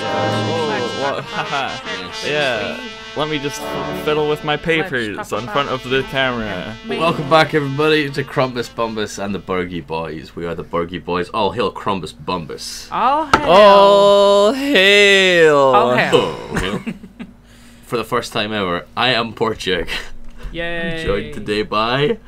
Oh, what? Haha. Yeah. Let me just fiddle with my papers in front of the camera. Welcome back, everybody, to Krumbis, Bumbis, and the Burgie Boys. We are the Burgie Boys. All hail Krumbis, Bumbis. All hail. All hail. All hail. Oh, hail. For the first time ever, I am Porchik. Yay. Joined today by...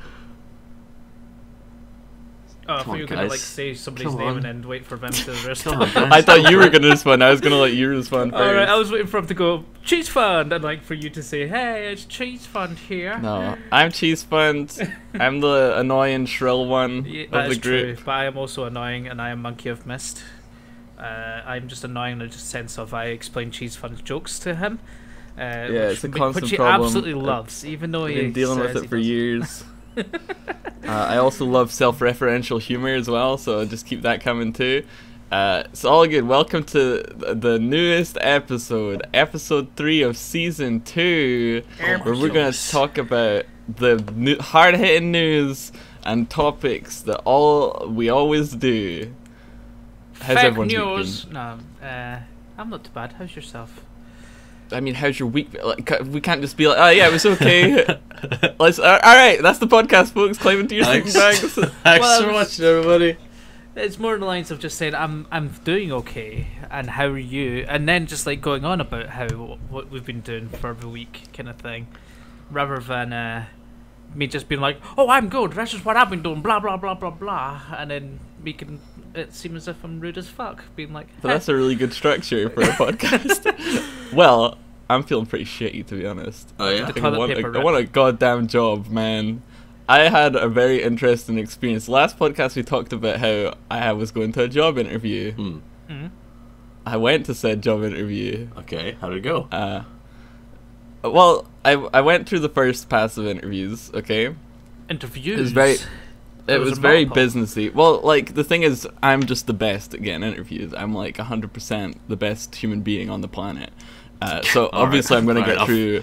Oh, I thought you were going to say somebody's name and then wait for them to respond. I thought you were going to respond. I was going to let you respond first. Alright, I was waiting for him to go, Cheese Fund, and like for you to say, hey, it's Cheese Fund here. No, I'm Cheese Fund. I'm the annoying, shrill one of the group. True, but I am also annoying, and I am Monkey of Mist. I'm just annoying in the sense of I explain Cheese Fund's jokes to him. Yeah, it's a constant which he problem. Absolutely loves, even though I've he's been dealing with it for years. I also love self-referential humor as well, so just keep that coming too. It's all good. Welcome to the newest episode, episode 3 of season 2, where we're going to talk about the hard-hitting news and topics that we always do. How's Fake everyone's news. week been? No, I'm not too bad. How's yourself? I mean, how's your week? Like, we can't just be like, oh yeah, it was okay. All right, that's the podcast, folks. Climb into your sleeping bags. Thanks for watching, everybody. It's more in the lines of just saying I'm doing okay, and how are you, and then just like going on about what we've been doing for the week, kind of thing, rather than me just being like, oh, I'm good. That's just what I've been doing. Blah blah blah blah blah, and then making it seem as if I'm rude as fuck, being like. But that's a really good structure for a podcast. Well, I'm feeling pretty shitty, to be honest. Oh yeah. I want a goddamn job, man. I had a very interesting experience. Last podcast we talked about how I was going to a job interview. I went to said job interview. Okay, how did it go? Well, I went through the first pass of interviews. Okay. Interviews. It was very businessy. Well, like, the thing is, I'm just the best at getting interviews. I'm like 100% the best human being on the planet. So obviously, I'm gonna get through.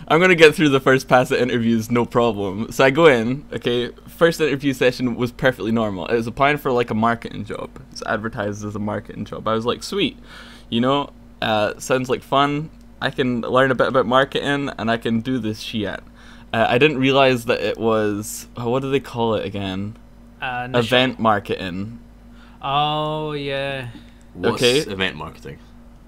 I'm gonna get through the first pass of interviews, no problem. So I go in. Okay, first interview session was perfectly normal. I was applying for like a marketing job. It's advertised as a marketing job. I was like, sweet, you know, sounds like fun. I can learn a bit about marketing and I can do this shit. I didn't realize that it was, what do they call it again? Event marketing. Oh, yeah. What's event marketing?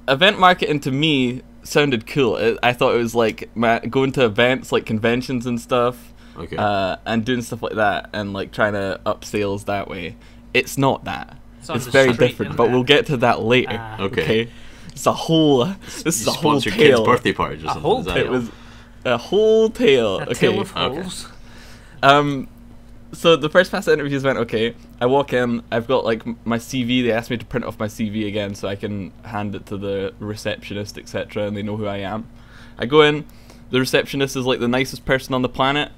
Event marketing to me sounded cool. I thought it was like going to events like conventions and stuff. Okay. And doing stuff like that and like trying to up sales that way. It's not that. It's very different, but we'll get to that later. Okay. It's a whole. This is a whole tale. Kid's birthday party or something. It was a whole tale. A tale of holes. So the first pass of interviews went okay. I walk in, I've got like my CV. They asked me to print off my CV again so I can hand it to the receptionist, etc., and they know who I am. I go in, the receptionist is like the nicest person on the planet.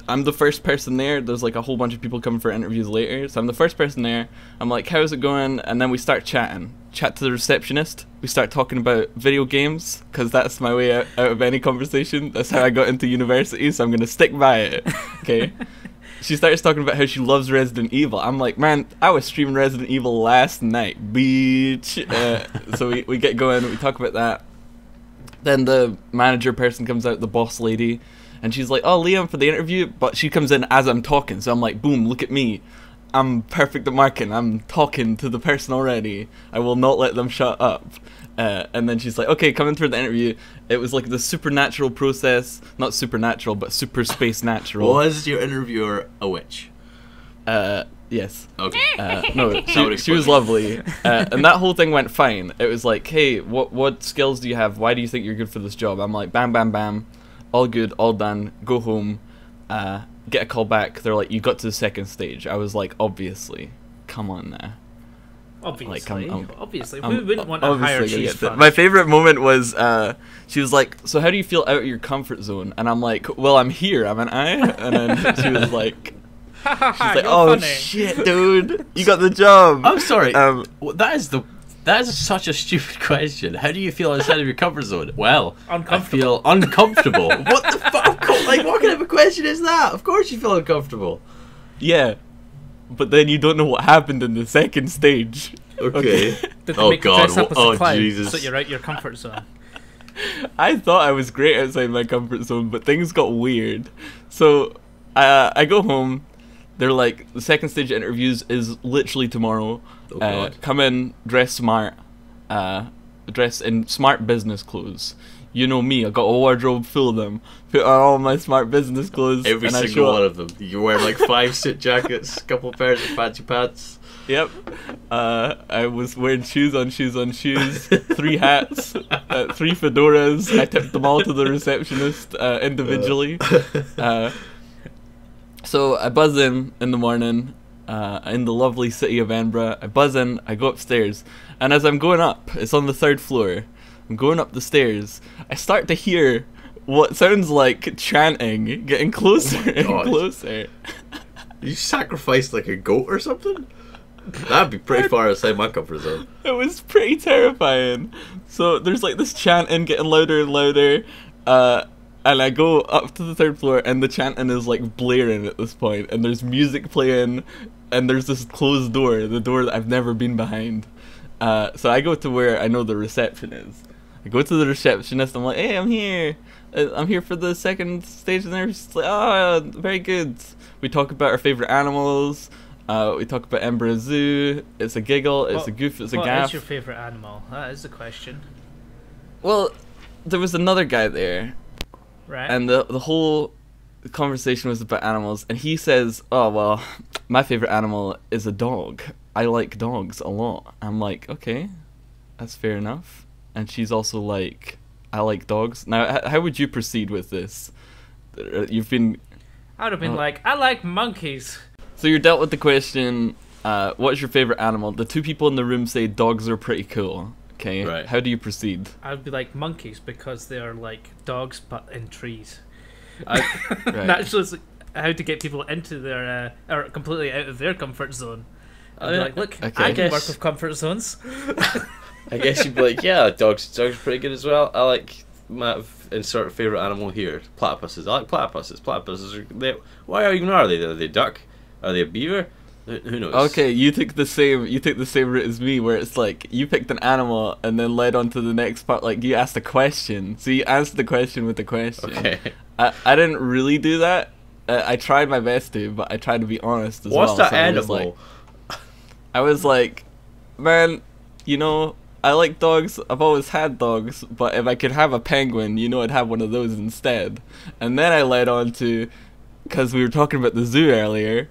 I'm the first person there. There's like a whole bunch of people coming for interviews later, so I'm the first person there. I'm like, how's it going? And then we start chatting. Chat to the receptionist. We start talking about video games, because that's my way out of any conversation. That's how I got into university, so I'm going to stick by it. Okay. She starts talking about how she loves Resident Evil. I'm like, man, I was streaming Resident Evil last night, bitch. So we get going, we talk about that. Then the manager person comes out, the boss lady, and she's like, oh, Liam, for the interview. But she comes in as I'm talking, so I'm like, boom, look at me. I'm perfect at marketing. I'm talking to the person already. I will not let them shut up. And then she's like, okay, come in for the interview. It was like the supernatural process. Not supernatural, but super space natural. Was your interviewer a witch? Yes. Okay. No, she was lovely. And that whole thing went fine. It was like, hey, what skills do you have? Why do you think you're good for this job? I'm like, bam, bam, bam. All good, all done. Go home. Get a call back. They're like, you got to the second stage. I was like, obviously. Come on now. Obviously, we wouldn't want to hire Cheese Fund. My favorite moment was she was like, so how do you feel out of your comfort zone? And I'm like, well, I'm here, haven't I? And then she was like, oh shit, dude, you got the job. I'm sorry. That is such a stupid question. How do you feel outside of your comfort zone? Well, I feel uncomfortable. What the fuck? Like, what kind of a question is that? Of course you feel uncomfortable. Yeah. But then you don't know what happened in the second stage. Okay. Did they Oh make you God! dress up as Oh a clown Jesus! so you're out your comfort zone? I thought I was great outside my comfort zone, but things got weird. So I go home. They're like, the second stage interviews is literally tomorrow. Oh God! Come in, dress smart, dress in smart business clothes. You know me, I got a wardrobe full of them. Put on all my smart business clothes. Every and I single show one up. of them. You wear like 5 suit jackets, a couple pairs of fancy pants. Yep. I was wearing shoes on shoes on shoes, 3 hats, 3 fedoras. I tipped them all to the receptionist individually. So I buzz in the morning, in the lovely city of Edinburgh. I buzz in, I go upstairs, and as I'm going up, it's on the 3rd floor. I'm going up the stairs. I start to hear what sounds like chanting getting closer and God. closer. You sacrificed like a goat or something? That'd be pretty far outside my comfort zone. It was pretty terrifying. So there's like this chanting getting louder and louder, and I go up to the 3rd floor, and the chanting is like blaring at this point, and there's music playing, and there's this closed door, the door that I've never been behind. So I go to where I know the reception is. I go to the receptionist, I'm like, hey, I'm here. I'm here for the second stage, and they're just like, oh, very good. We talk about our favourite animals. We talk about Edinburgh Zoo. It's a giggle, it's a goof, it's a gaff. What is your favourite animal? That is the question. Well, there was another guy there, Right. and the whole conversation was about animals, and he says, oh, well, my favourite animal is a dog. I like dogs a lot. I'm like, okay, that's fair enough. And she's also like, I like dogs. Now, how would you proceed with this? You've been... I would have been like, I like monkeys. So you're dealt with the question, what's your favourite animal? The 2 people in the room say dogs are pretty cool. Okay, Right. How do you proceed? I would be like monkeys because they are like dogs but in trees. Right. Naturally, it's like how to get people into their or completely out of their comfort zone. I'd be like, look, Okay. I can work with comfort zones. I guess you'd be like, yeah, dogs are pretty good as well. I like my insert favourite animal here, platypuses. I like platypuses. Platypuses are even are they? Are they a duck? Are they a beaver? Who knows? Okay, you took the same route as me, where it's like you picked an animal and then led on to the next part. Like you asked a question, so you answered the question with the question. Okay. I didn't really do that. I tried my best to, but I tried to be honest as well. What's that So animal? I was like, man, you know, I like dogs. I've always had dogs, but if I could have a penguin, you know, I'd have one of those instead. And then I led on to, because we were talking about the zoo earlier,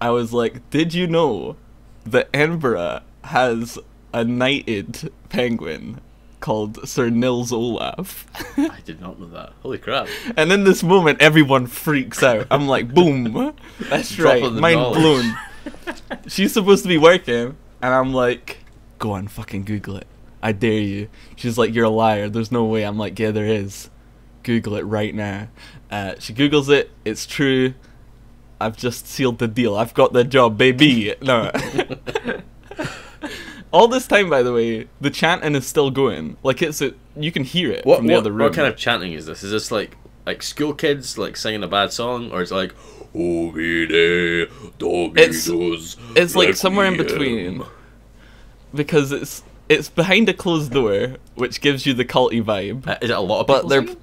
I was like, did you know that Edinburgh has a knighted penguin called Sir Nils Olaf? I did not know that. Holy crap. And in this moment, everyone freaks out. I'm like, boom. That's Drop right. of the Mind knowledge. blown. She's supposed to be working, and I'm like, go on, fucking Google it. I dare you. She's like, you're a liar. There's no way. I'm like, yeah, there is. Google it right now. She Googles it. It's true. I've just sealed the deal. I've got the job, baby. No. All this time, by the way, the chanting is still going. Like you can hear it from the other room. What kind of chanting is this? Is this like school kids like singing a bad song, or is it like It's like somewhere in between, because it's behind a closed door, which gives you the culty vibe. Is it a lot of people singing?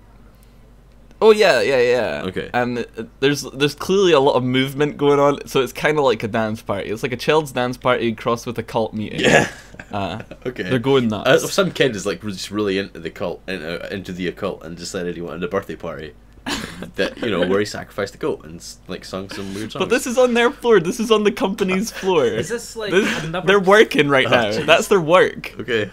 Oh yeah. Okay. And there's clearly a lot of movement going on, so it's kind of like a dance party. It's like a child's dance party crossed with a cult meeting. Yeah. Okay. They're going nuts. Some kid is like just really into the cult, into the occult, and decided he wanted a birthday party. That where he sacrificed a goat and like sung some weird songs. But this is on their floor. This is on the company's floor. Is this like they're working right now. Geez. That's their work. Okay.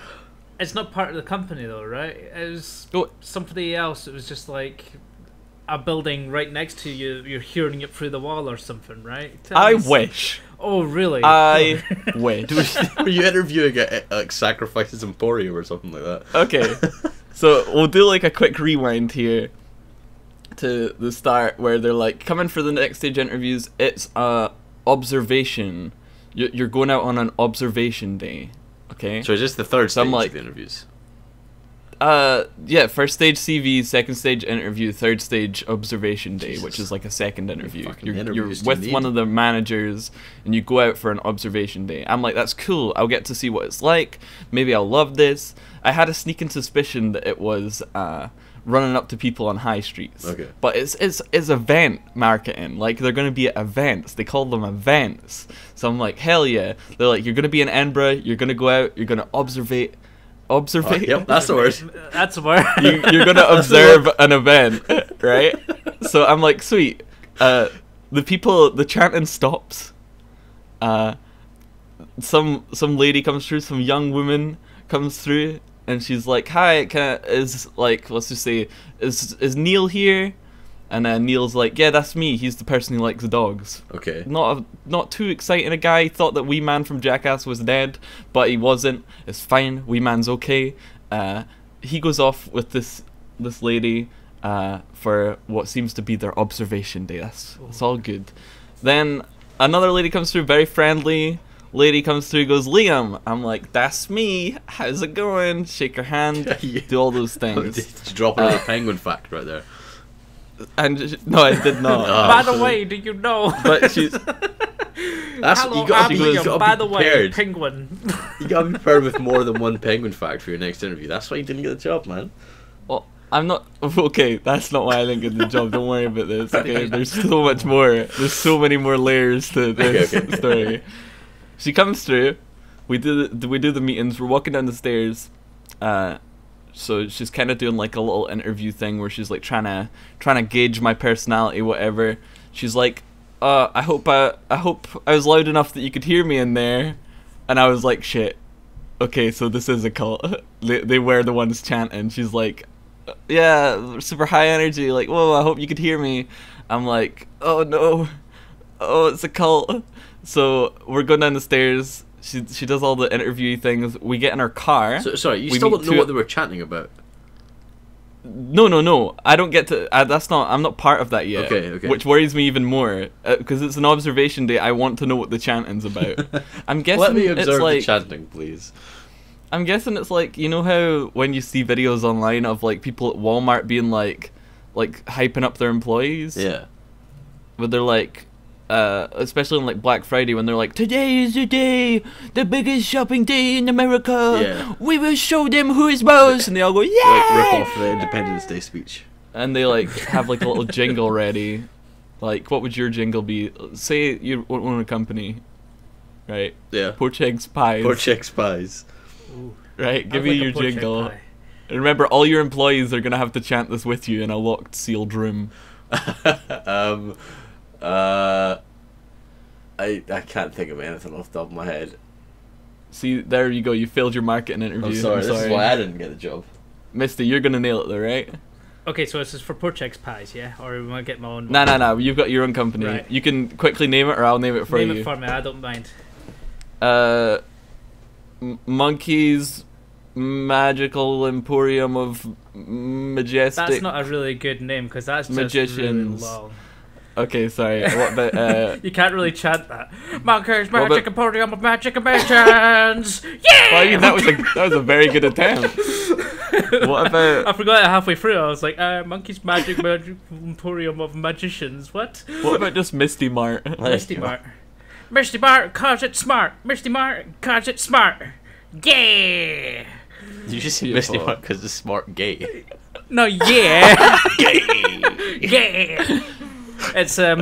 It's not part of the company though, right? It was somebody else. It was just like a building right next to you. You're hearing it through the wall or something, right? I wish. Oh really? I wish. Were you interviewing at like Sacrifices Emporium or something like that? Okay. So we'll do like a quick rewind here to the start where they're like, coming for the next stage interviews. It's observation. You're going out on an observation day. Okay. So is this the third stage like, of the interviews? Yeah, first stage CV, second stage interview, third stage observation day, which is like a second interview. You're with one of the managers, and you go out for an observation day. I'm like, that's cool. I'll get to see what it's like. Maybe I'll love this. I had a sneaking suspicion that it was running up to people on high streets. Okay. But it's event marketing. Like, they're going to be at events. They call them events. So I'm like, hell yeah. They're like, you're going to be in Edinburgh. You're going to go out. You're going to observate. Yep, that's the word. That's the word. You're going to observe an event, right? So I'm like, sweet. The chanting stops. Some lady comes through, some young woman comes through, and she's like, hi, let's just say, is Neil here? And then Neil's like, yeah, that's me. He's the person who likes dogs. Okay. Not too exciting a guy. He thought that Wee Man from Jackass was dead, but he wasn't. It's fine. Wee Man's okay. He goes off with this lady for what seems to be their observation day. It's all good. Then another lady comes through, very friendly. Lady comes through, goes, Liam. I'm like, that's me. How's it going? Shake her hand. Do all those things. Did you drop another penguin fact right there? And no, I did not. By the way, do you know? But she's. Hello, you gotta by be the way, prepared. penguin. You gotta be prepared with more than one penguin fact for your next interview. That's why you didn't get the job, man. Well, I'm not. Okay, that's not why I didn't get the job. Don't worry about this. Okay, there's so much more. There's so many more layers to this story. She comes through. We do the meetings. We're walking down the stairs. So she's kind of doing like a little interview thing where she's like trying to gauge my personality, whatever. She's like, I hope I was loud enough that you could hear me in there. And I was like, shit. Okay, so this is a cult. They were the ones chanting. She's like, yeah, super high energy. Like, whoa, I hope you could hear me. I'm like, oh no, oh, it's a cult. So we're going down the stairs. She does all the interview things. We get in our car. So, sorry, you still don't know what they were chanting about? No. I don't get to. I'm not part of that yet. Okay. Which worries me even more because it's an observation day. I want to know what the chanting's about. I'm guessing Let me observe it's the chanting, please. I'm guessing it's like, you know how when you see videos online of like people at Walmart being like hyping up their employees. Yeah. But they're like. Especially on like Black Friday when they're like, today is the day, the biggest shopping day in America. Yeah. We will show them who is boss, and they all go, yeah. Like rip off the Independence Day speech. And they like have like a little jingle ready. Like, what would your jingle be? Say you own a company, right? Yeah. Poached eggs pies. Poached eggs pies. Ooh, right. Give I'd me like a your poached egg jingle. pie. And remember, all your employees are gonna have to chant this with you in a locked, sealed room. I can't think of anything off the top of my head. See, there you go. You failed your marketing interview. I'm sorry. This is why I didn't get the job. Misty, you're gonna nail it though, right? Okay, so this is for poached eggs pies, yeah? Or we want to get my own? No. You've got your own company. Right. You can quickly name it, or I'll name it for you. Name it for me. I don't mind. Monkey's Magical Emporium of Majestic. That's not a really good name because that's just Magicians. really long. Okay, sorry. What about You can't really chant that. Monkey's Magic Emporium of Magic Magicians. Yeah. Well, I mean, that was a very good attempt. What about? I forgot it halfway through. I was like, Monkey's Magic Emporium of Magicians. What? What about just Misty Mart? Misty Mart. Misty Mart, cause it's smart. Misty Mart, cause it's smart. Yeah. You just say Misty Mart because it's smart gay. No, yeah. Gay. Yeah. It's a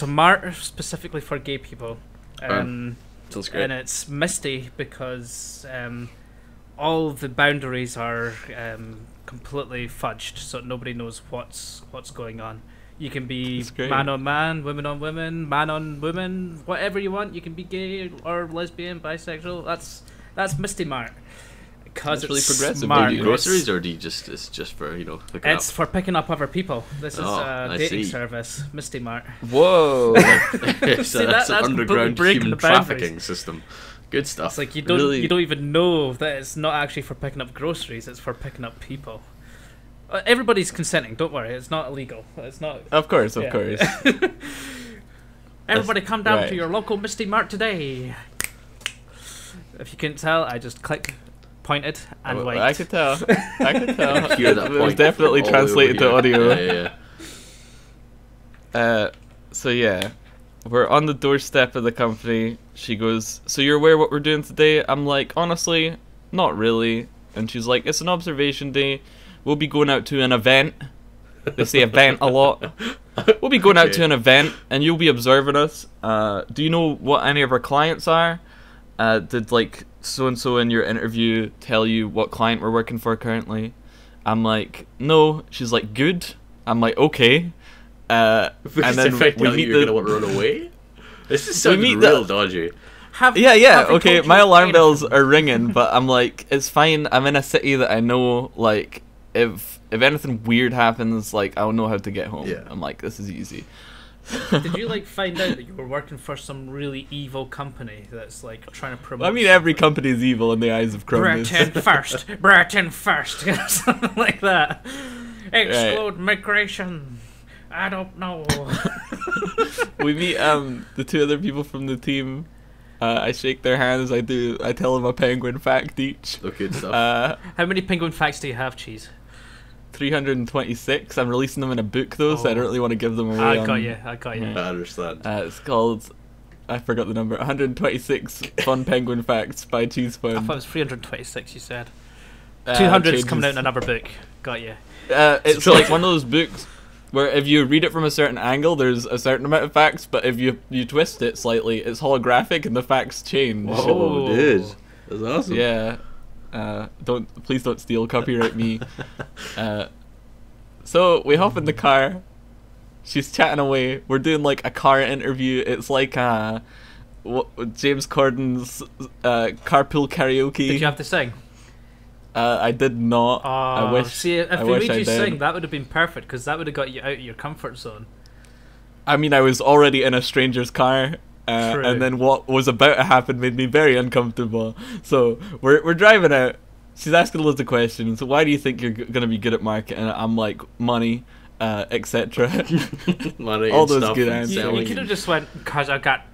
mart specifically for gay people. Sounds great. And it's misty because all the boundaries are completely fudged, so nobody knows what's going on. You can be man on man, women on women, man on women, whatever you want. You can be gay or lesbian, bisexual. That's Misty Mart. Because it's really progressive. Smart. Do you groceries or do you it's just for picking up? It's for picking up other people. This is a dating service, Misty Mart. Whoa! That's an underground human trafficking system. Good stuff. It's like you don't even know that it's not actually for picking up groceries. It's for picking up people. Everybody's consenting. Don't worry. It's not illegal. It's not. Of course. Everybody, come down to your local Misty Mart today. If you couldn't tell, I just click pointed and Well, white. I could tell. I could tell. Hear that It was point definitely all the way over translated to here. audio. Yeah. So yeah, we're on the doorstep of the company. She goes, "So you're aware what we're doing today?" I'm like, "Honestly, not really." And she's like, "It's an observation day. We'll be going out to an event." They say event a lot. We'll be going out to an event, and you'll be observing us. Do you know what any of our clients are? Did like so and so in your interview tell you what client we're working for currently? I'm like, no. She's like, good. I'm like, okay. And then we meet you're gonna want to run away. This is sounding meet real dodgy. Yeah, have they okay, told my you alarm anything? bells are ringing, but I'm like, it's fine. I'm in a city that I know, like, if anything weird happens, like, I'll know how to get home. Yeah. I'm like, this is easy. Did you like find out that you were working for some really evil company that's like trying to promote? I mean, every company is evil in the eyes of Krumbis. Britain first, something like that. Exclude migration. I don't know. We meet the two other people from the team. I shake their hands. I tell them a penguin fact each. Look, good stuff. How many penguin facts do you have, Cheese? 326. I'm releasing them in a book though, so I don't really want to give them away. I got you. I understand. It's called, I forgot the number, 126 Fun Penguin Facts by Cheese I Fun. thought it was 326. You said 200 is coming out in changes. another book. Got you. It's like one of those books where if you read it from a certain angle, there's a certain amount of facts, but if you twist it slightly, it's holographic and the facts change. Whoa. Oh, dude, that's awesome. Yeah. Please don't steal, copyright me. So we hop in the car. She's chatting away. We're doing like a car interview. It's like James Corden's carpool karaoke. Did you have to sing? I did not. I wish. See, if I they wish made I you did. sing, that would have been perfect because that would have got you out of your comfort zone. I mean, I was already in a stranger's car, True. and then what was about to happen made me very uncomfortable. So we're driving out. She's asking loads of questions. So why do you think you're gonna be good at marketing? And I'm like, money, etc. Money All and those stuff good and answers. You selling could have and- just went because I got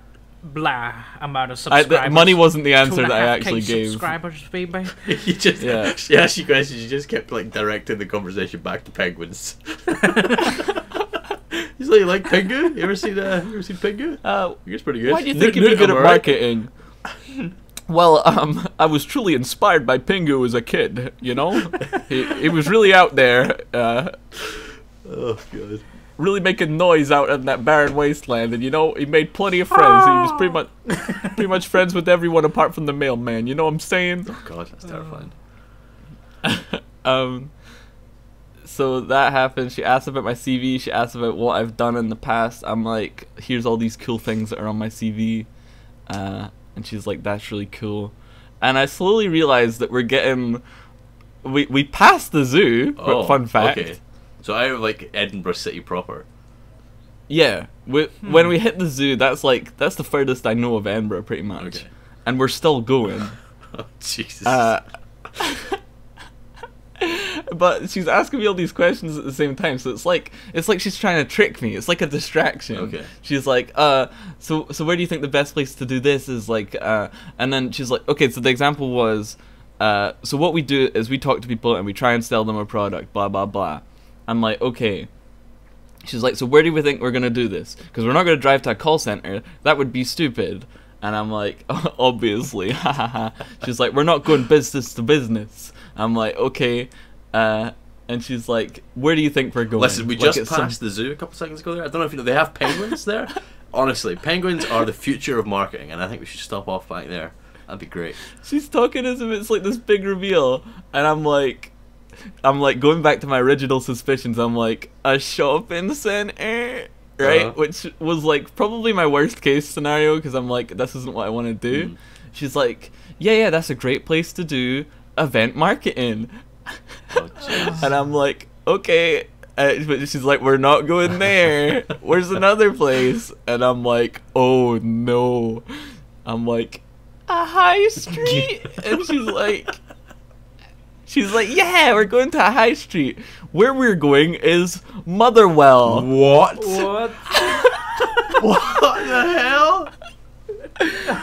blah amount of subscribers. Money wasn't the 2.5K answer that I actually gave. subscribers, baby. You just she asked you questions. You just kept like directing the conversation back to penguins. He's like Pingu? You ever seen Pingu? I think it's pretty good. Why do you think you'd be good at marketing? Well, I was truly inspired by Pingu as a kid, you know? he was really out there, Oh god. really making noise out in that barren wasteland, and you know, he made plenty of friends. He was pretty much friends with everyone apart from the mailman, you know what I'm saying? Oh god, that's terrifying. So that happened. She asked about my CV. She asked about what I've done in the past. I'm like, here's all these cool things that are on my CV. And she's like, that's really cool. And I slowly realized that we're getting... We passed the zoo, fun fact. Okay. So out of like Edinburgh City proper. Yeah. When we hit the zoo, that's the furthest I know of Edinburgh, pretty much. Okay. And we're still going. Oh Jesus. But she's asking me all these questions at the same time, so it's like she's trying to trick me. It's like a distraction. Okay. She's like, so where do you think the best place to do this is? Like, and then she's like, okay, so the example was, so what we do is we talk to people and we try and sell them a product, blah blah blah. I'm like, okay. She's like, so where do we think we're gonna do this? Because we're not gonna drive to a call center. That would be stupid. And I'm like, obviously, She's like, we're not going business to business. I'm like, okay. And she's like, where do you think we're going? Listen, we Like, just it's passed the zoo a couple seconds ago there. I don't know if you know, they have penguins there. Honestly, penguins are the future of marketing, and I think we should stop off back there. That'd be great. She's talking as if it's like this big reveal, and I'm like going back to my original suspicions. I'm like, a shopping center, right? Which was like probably my worst case scenario, because I'm like, this isn't what I want to do. She's like, yeah, that's a great place to do event marketing. Oh, jeez. And I'm like, okay. But she's like, we're not going there. Where's another place? And I'm like, oh no. I'm like, a high street? And she's like, yeah, we're going to a high street. Where we're going is Motherwell. What? What? What the hell?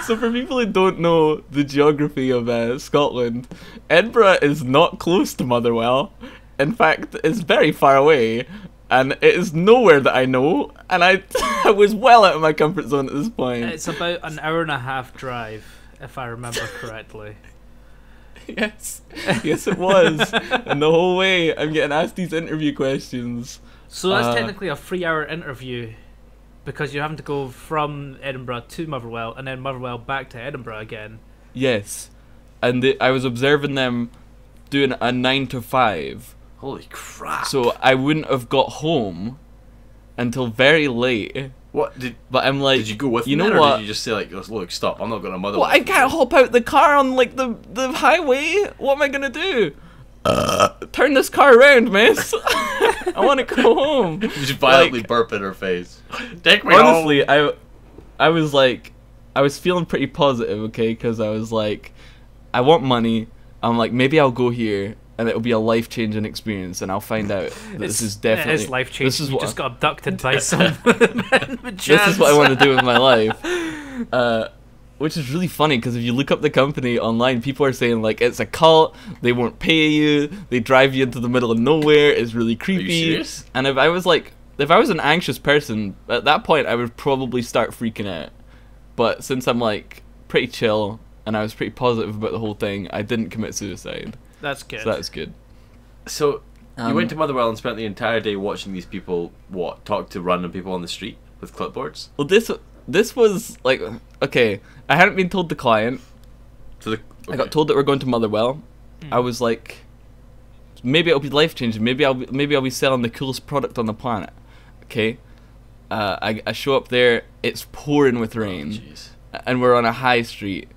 So for people who don't know the geography of Scotland, Edinburgh is not close to Motherwell. In fact, it's very far away, and it is nowhere that I know, and I was well out of my comfort zone at this point. It's about an hour and a half drive, if I remember correctly. Yes, yes it was. And the whole way I'm getting asked these interview questions. So that's technically a 3-hour interview, because you're having to go from Edinburgh to Motherwell, and then Motherwell back to Edinburgh again. Yes, and I was observing them doing a 9 to 5. Holy crap! So I wouldn't have got home until very late. What did? But I'm like, Did you go with you them know then, or what? did you just say like, look, stop! I'm not going to Motherwell. Well, I can't hop out the car on like the highway. What am I gonna do? Turn this car around, miss. I want to go home. You just violently burp in her face. Take me Honestly, home. I was like, I was feeling pretty positive, okay, because I was like, I want money. I'm like, maybe I'll go here, and it'll be a life-changing experience, and I'll find out that this is definitely. It is life-changing. This is You what just got abducted by some. this is what I want to do with my life. Which is really funny because if you look up the company online, people are saying like it's a cult, they won't pay you, they drive you into the middle of nowhere, it's really creepy. Are you serious? And if I was an anxious person, at that point I would probably start freaking out. But since I'm like pretty chill and I was pretty positive about the whole thing, I didn't commit suicide. That's good. So that's good. So you went to Motherwell and spent the entire day watching these people talk to random people on the street with clipboards. Well, this was like, okay, I hadn't been told the client. I got told that we're going to Motherwell. I was like, maybe it'll be life changing. Maybe I'll be selling the coolest product on the planet. Okay, I show up there. It's pouring with rain, and we're on a high street.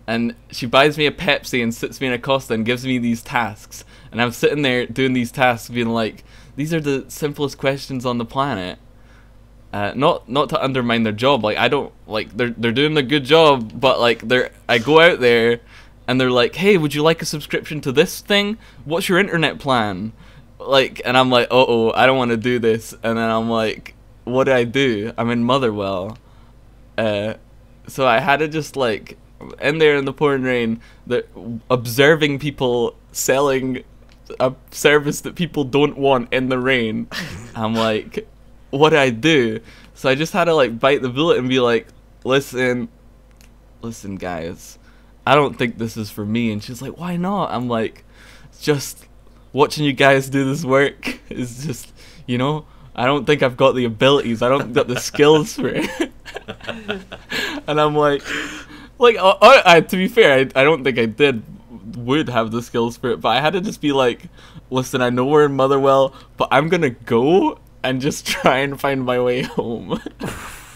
And she buys me a Pepsi and sits me in a Costa and gives me these tasks. And I'm sitting there doing these tasks, being like, these are the simplest questions on the planet. Not to undermine their job, like I don't like they're doing a good job, but like I go out there and they're like, hey, would you like a subscription to this thing? What's your internet plan? Like, and I'm like, oh, I don't want to do this. And then I'm like, what do I do? I'm in Motherwell, so I had to just like in there in the pouring rain, observing people selling a service that people don't want in the rain. I'm like, what I do? So I just had to like bite the bullet and be like, listen guys, I don't think this is for me. And she's like, why not? I'm like, just watching you guys do this work is just, you know, I don't think I've got the abilities, I don't got the skills for it. And I'm like to be fair, I don't think I would have the skills for it, but I had to just be like, listen, I know we're in Motherwell, but I'm gonna go and just try and find my way home.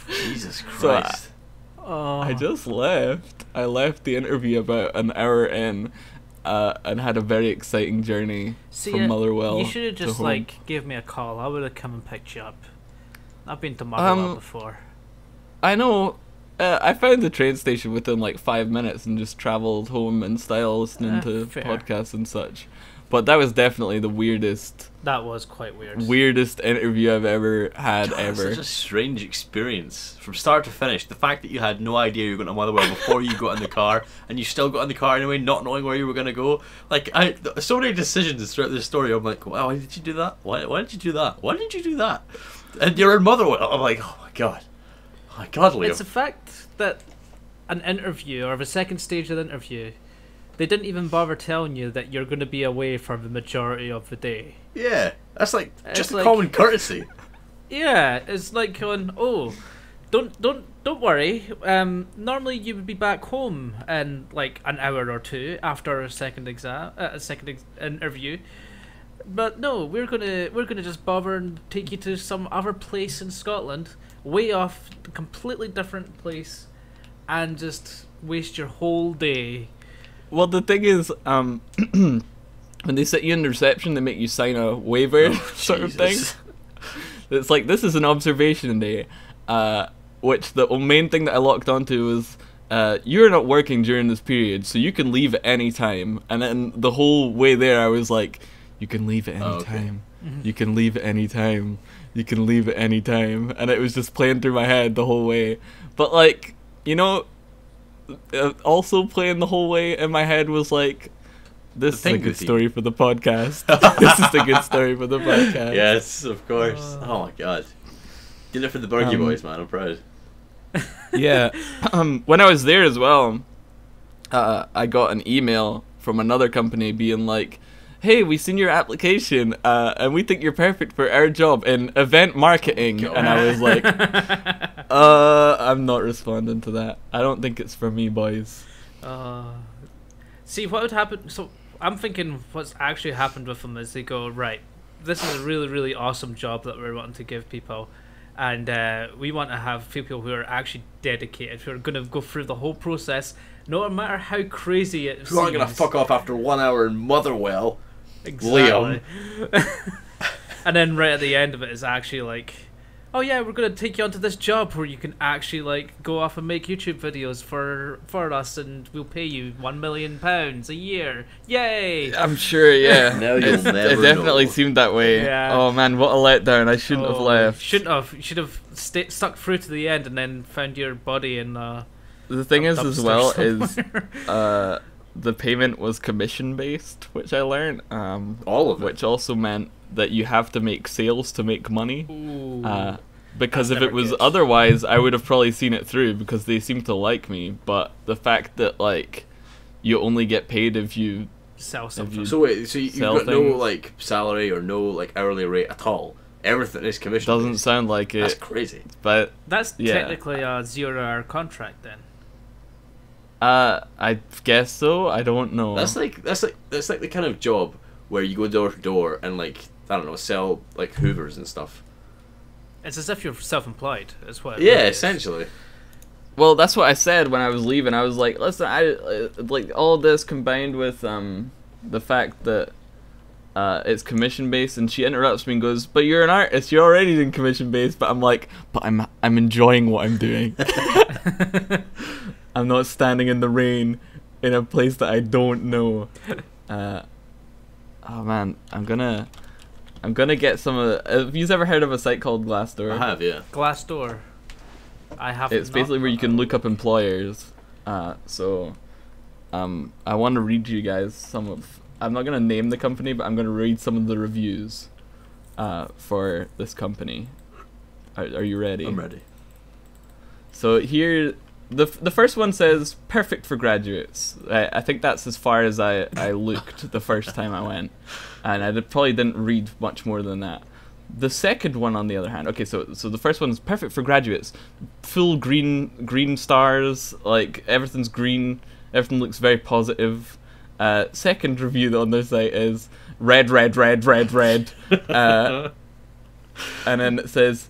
Jesus Christ. So I just left. I left the interview about an hour in, and had a very exciting journey from Motherwell. You should have just like gave me a call. I would have come and picked you up. I've been to Motherwell before. I know. I found the train station within like 5 minutes and just travelled home in style, listening to podcasts and such. But that was definitely the weirdest. That was quite weird. Weirdest interview I've ever had ever. Such a strange experience from start to finish. The fact that you had no idea you were going to Motherwell before you got in the car, and you still got in the car anyway, not knowing where you were going to go. Like so many decisions throughout this story. I'm like, wow, why did you do that? Why did you do that? Why didn't you do that? And you're in Motherwell. I'm like, oh my god, Liam. It's the fact that an interview or the second stage of the interview, they didn't even bother telling you that you're going to be away for the majority of the day. Yeah, that's like just a like, common courtesy. Yeah, it's like going, oh, don't worry. Normally you would be back home in like an hour or two after a second interview, but no, we're gonna just bother and take you to some other place in Scotland, way off, a completely different place, and just waste your whole day. Well, the thing is, when they sit you in the reception, they make you sign a waiver sort of thing. It's like, this is an observation day, which the main thing that I locked onto was, you're not working during this period, so you can leave at any time. And then the whole way there, I was like, you can leave at any time. You can leave at any time. You can leave at any time. And it was just playing through my head the whole way. But like, you know, also playing the whole way in my head was like, this is a good theme. story for the podcast. This is a good story for the podcast. Yes, of course. Oh my god. Did it for the Burgie boys, man. I'm proud. Yeah. When I was there as well, I got an email from another company being like, hey, we seen your application, and we think you're perfect for our job in event marketing. And I was like, I'm not responding to that. I don't think it's for me, boys. See, what would happen... So, I'm thinking what's actually happened with them is they go, right, this is a really, really awesome job that we're wanting to give people. And we want to have people who are actually dedicated, who are going to go through the whole process, no matter how crazy it seems. Who aren't going to fuck off after 1 hour in Motherwell. Exactly. And then right at the end of it is actually like, oh yeah, we're going to take you onto this job where you can actually like go off and make YouTube videos for us, and we'll pay you £1 million a year. Yay! I'm sure, yeah. Now you'll it never definitely know. seemed that way. Yeah. Oh man, what a letdown. I shouldn't have left. Shouldn't have. You should have stuck through to the end and then found your body in The thing is, as well, is somewhere. the payment was commission based, which I learned. All of it. Which also meant that you have to make sales to make money. Ooh. Because That's if it never was good. otherwise, I would have probably seen it through because they seem to like me. But the fact that like you only get paid if you Sell something. So wait, so you've Sell got no things. like salary or no like hourly rate at all? Everything is commission. doesn't sound like it. That's crazy. But That's yeah. technically a 0-hour contract then. I guess so. I don't know. That's like the kind of job where you go door to door and like I don't know, sell like Hoovers and stuff. It's as if you're self-employed, is what. It Yeah, really is. essentially. Well, that's what I said when I was leaving. I was like, listen, I like all this combined with the fact that it's commission based, and she interrupts me and goes, "But you're an artist. You're already doing commission based." But I'm like, "But I'm enjoying what I'm doing. I'm not standing in the rain in a place that I don't know." Oh man, I'm gonna get some of. Have you ever heard of a site called Glassdoor? I have, yeah. Glassdoor. I have. It's basically where you can look up employers. I want to read you guys some of. I'm not gonna name the company, but I'm gonna read some of the reviews for this company. Are you ready? I'm ready. So here, the first one says perfect for graduates. I think that's as far as I looked the first time I went, and I probably didn't read much more than that. The second one, on the other hand, okay, so the first one is perfect for graduates. Full green stars, like everything's green, everything looks very positive. Second review on their site is red. And then it says,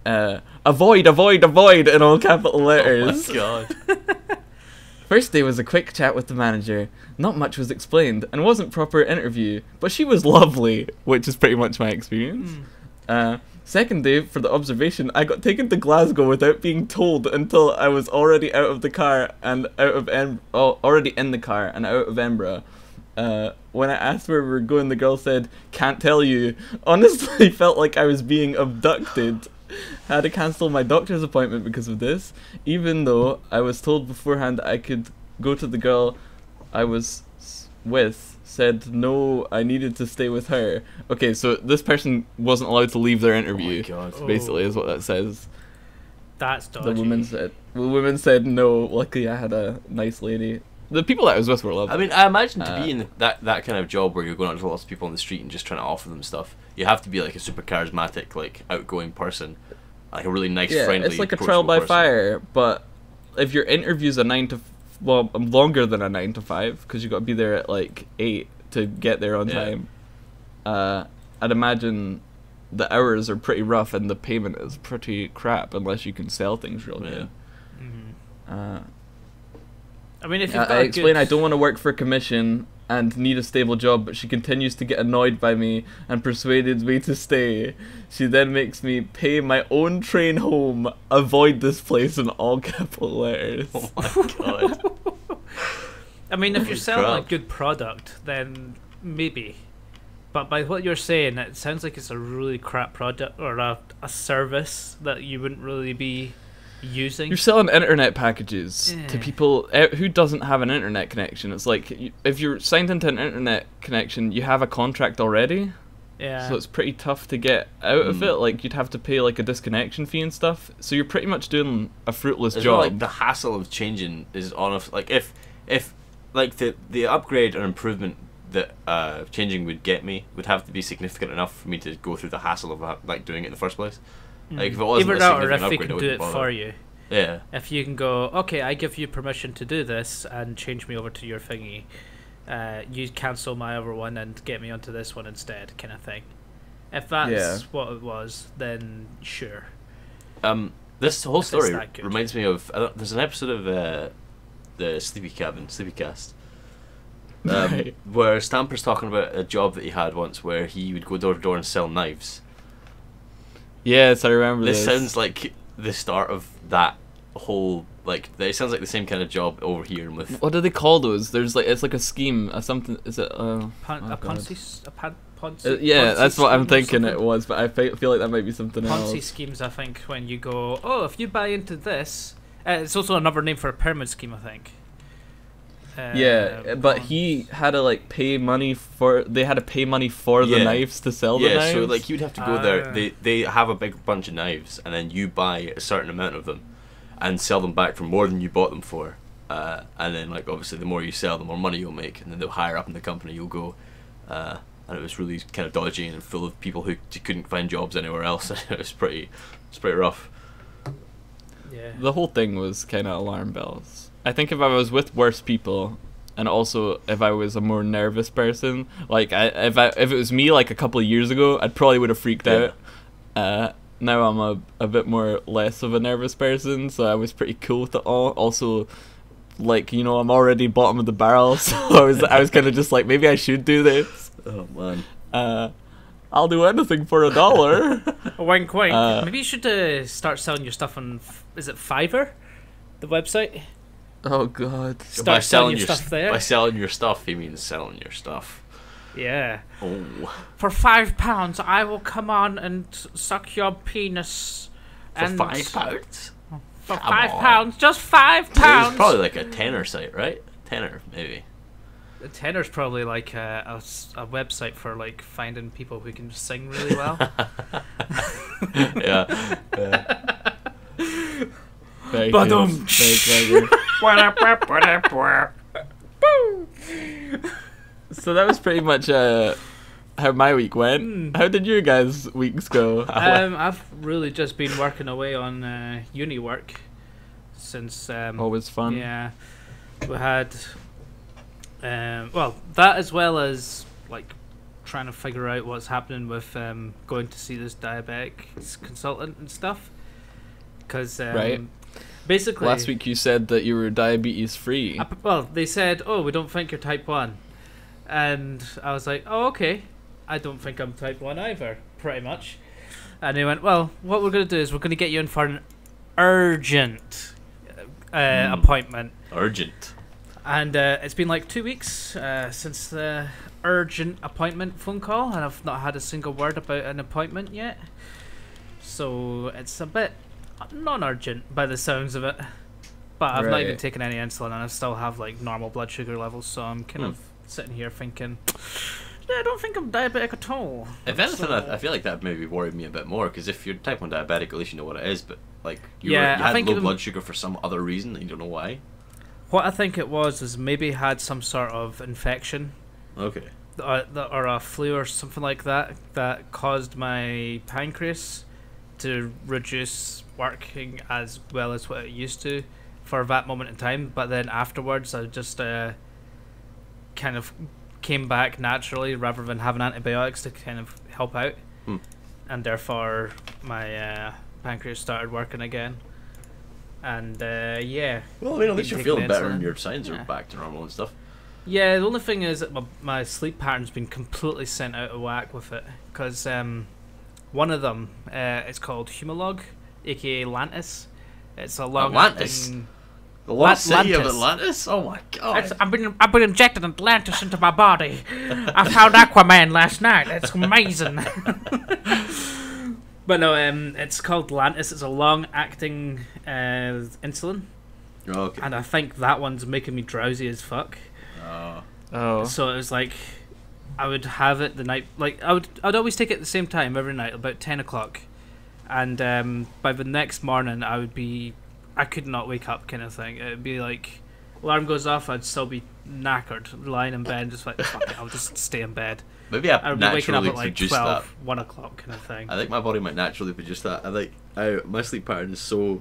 avoid in all capital letters. Oh my god. First day was a quick chat with the manager. Not much was explained, and wasn't proper interview, but she was lovely, which is pretty much my experience. Second day, for the observation, I got taken to Glasgow without being told until I was already out of the car and already in the car and out of Edinburgh. When I asked where we were going, the girl said, "Can't tell you." Honestly, felt like I was being abducted. Had to cancel my doctor's appointment because of this, even though I was told beforehand I could go to the girl I was with. Said no, I needed to stay with her. Okay, so this person wasn't allowed to leave their interview. Oh my god. Basically, is what that says. That's dodgy. The woman said no. Luckily, I had a nice lady. The people that I was with were lovely. I mean, I imagine to be in that kind of job where you're going out to lots of people on the street and just trying to offer them stuff, you have to be like a super charismatic, like outgoing person, like a really nice, friendly. It's like a trial by person. fire. But if your interview's a 9 to longer than a 9 to 5, because you got to be there at like 8 to get there on time. I'd imagine the hours are pretty rough and the payment is pretty crap unless you can sell things real good. I mean, if you've got I a explain good... I don't want to work for commission and need a stable job, but she continues to get annoyed by me and persuaded me to stay. She then makes me pay my own train home. Avoid this place in all capital letters. Oh my god. I mean, if you're Holy selling crap. a good product, then maybe. But by what you're saying, it sounds like it's a really crap product or a service that you wouldn't really be using. You're selling internet packages to Yeah. people who doesn't have an internet connection. It's like if you're signed into an internet connection, you have a contract already. Yeah. So it's pretty tough to get out of it. Like you'd have to pay like a disconnection fee and stuff. So you're pretty much doing a fruitless It's job. not like the hassle of changing is on a like if like the upgrade or improvement that changing would get me would have to be significant enough for me to go through the hassle of like doing it in the first place. Like if it wasn't Either a that or if significant they upgrade, can I do wouldn't it bother. for you. Yeah. If you can go, okay, I give you permission to do this and change me over to your thingy. You cancel my other one and get me onto this one instead, kind of thing. If that's what it was, then sure. This whole story that good. reminds me of there's an episode of the Sleepycast, Right. where Stamper's talking about a job that he had once where he would go door to door and sell knives. Yes, I remember This this. sounds like the start of that whole it sounds like the same kind of job over here with What do they call those? There's like it's like a scheme, something. Is it? A God. Ponzi. Yeah, Ponzi that's what I'm scheme or thinking it something? was, but I feel like that might be something Ponzi else. schemes, I think, when you go, oh, if you buy into this, it's also another name for a pyramid scheme, I think. Yeah, but he had to like pay money for. They had to pay money for the Yeah. knives to sell the yeah, knives. so like you'd have to go there. Ah. They have a big bunch of knives, and then you buy a certain amount of them, and sell them back for more than you bought them for. And then like obviously the more you sell, the more money you'll make, and then the higher up in the company you'll go. And it was really kind of dodgy and full of people who couldn't find jobs anywhere else. It was pretty rough. Yeah. The whole thing was kind of alarm bells. I think if I was with worse people, and also if I was a more nervous person, like if it was me like a couple of years ago, I'd probably would have freaked Yeah. out. Now I'm a bit more less of a nervous person, so I was pretty cool with it all. Also, like I'm already bottom of the barrel, so I was kind of just like maybe I should do this. Oh man. I'll do anything for $1. Wink, wink. Maybe you should start selling your stuff on. Is it Fiverr, the website? Oh God. Start selling your stuff there. By selling your stuff, he means selling your stuff. Yeah. Oh. For £5, I will come on and suck your penis. For and £5? For Come £5, just £5. It's probably like a tenner site, right? Tenner, maybe. The Tenner's probably like a website for like finding people who can sing really well. Yeah. Very Ba-dum. good. Very clever. So that was pretty much how my week went. How did your guys' weeks go? I've really just been working away on uni work since. Always fun. Yeah, we had. Well, that as well as like trying to figure out what's happening with going to see this diabetic consultant and stuff. Because Right. basically Last week you said that you were diabetes free. well, they said, "Oh, we don't think you're type 1," and I was like, "Oh, okay. I don't think I'm type 1 either, pretty much." And they went, "Well, what we're going to do is we're going to get you in for an urgent appointment." Urgent. And it's been like 2 weeks since the urgent appointment phone call, and I've not had a single word about an appointment yet. So it's a bit non-urgent by the sounds of it. But I've not even Right. taken any insulin, and I still have like normal blood sugar levels. So I'm kind of sitting here thinking, yeah, I don't think I'm diabetic at all. If anything, So- I feel like that maybe worried me a bit more, because if you're type 1 diabetic, at least you know what it is, but like you Yeah, I had think low it- blood sugar for some other reason and you don't know why. What I think it was is maybe had some sort of infection. Okay. Or a flu or something like that caused my pancreas to reduce working as well as what it used to for that moment in time. But then afterwards, I just kind of came back naturally rather than having antibiotics to kind of help out, and therefore my pancreas started working again. And yeah. Well, I mean, at least been you're feeling taking better insulin. and your signs are Yeah. back to normal and stuff. Yeah, the only thing is that my sleep pattern's been completely sent out of whack with it. Because one of them, it's called Humalog, aka Lantus. It's a long Atlantis? acting- The lost city of Atlantis. Atlantis? Oh my god. I've been injecting Atlantis into my body. I found Aquaman last night. It's amazing. But no, it's called Lantus. It's a long-acting insulin, Okay. and I think that one's making me drowsy as fuck. Oh. So it was like, I would have it the night, like I'd always take it at the same time every night, about 10 o'clock, and by the next morning I could not wake up, kind of thing. It'd be like, alarm goes off, I'd still be knackered, lying in bed, just like, fuck it, I'll just stay in bed. Maybe I'd be waking up naturally at like produce 12, that. 1 o'clock, kind of thing. I think my body might naturally produce that. My sleep pattern is so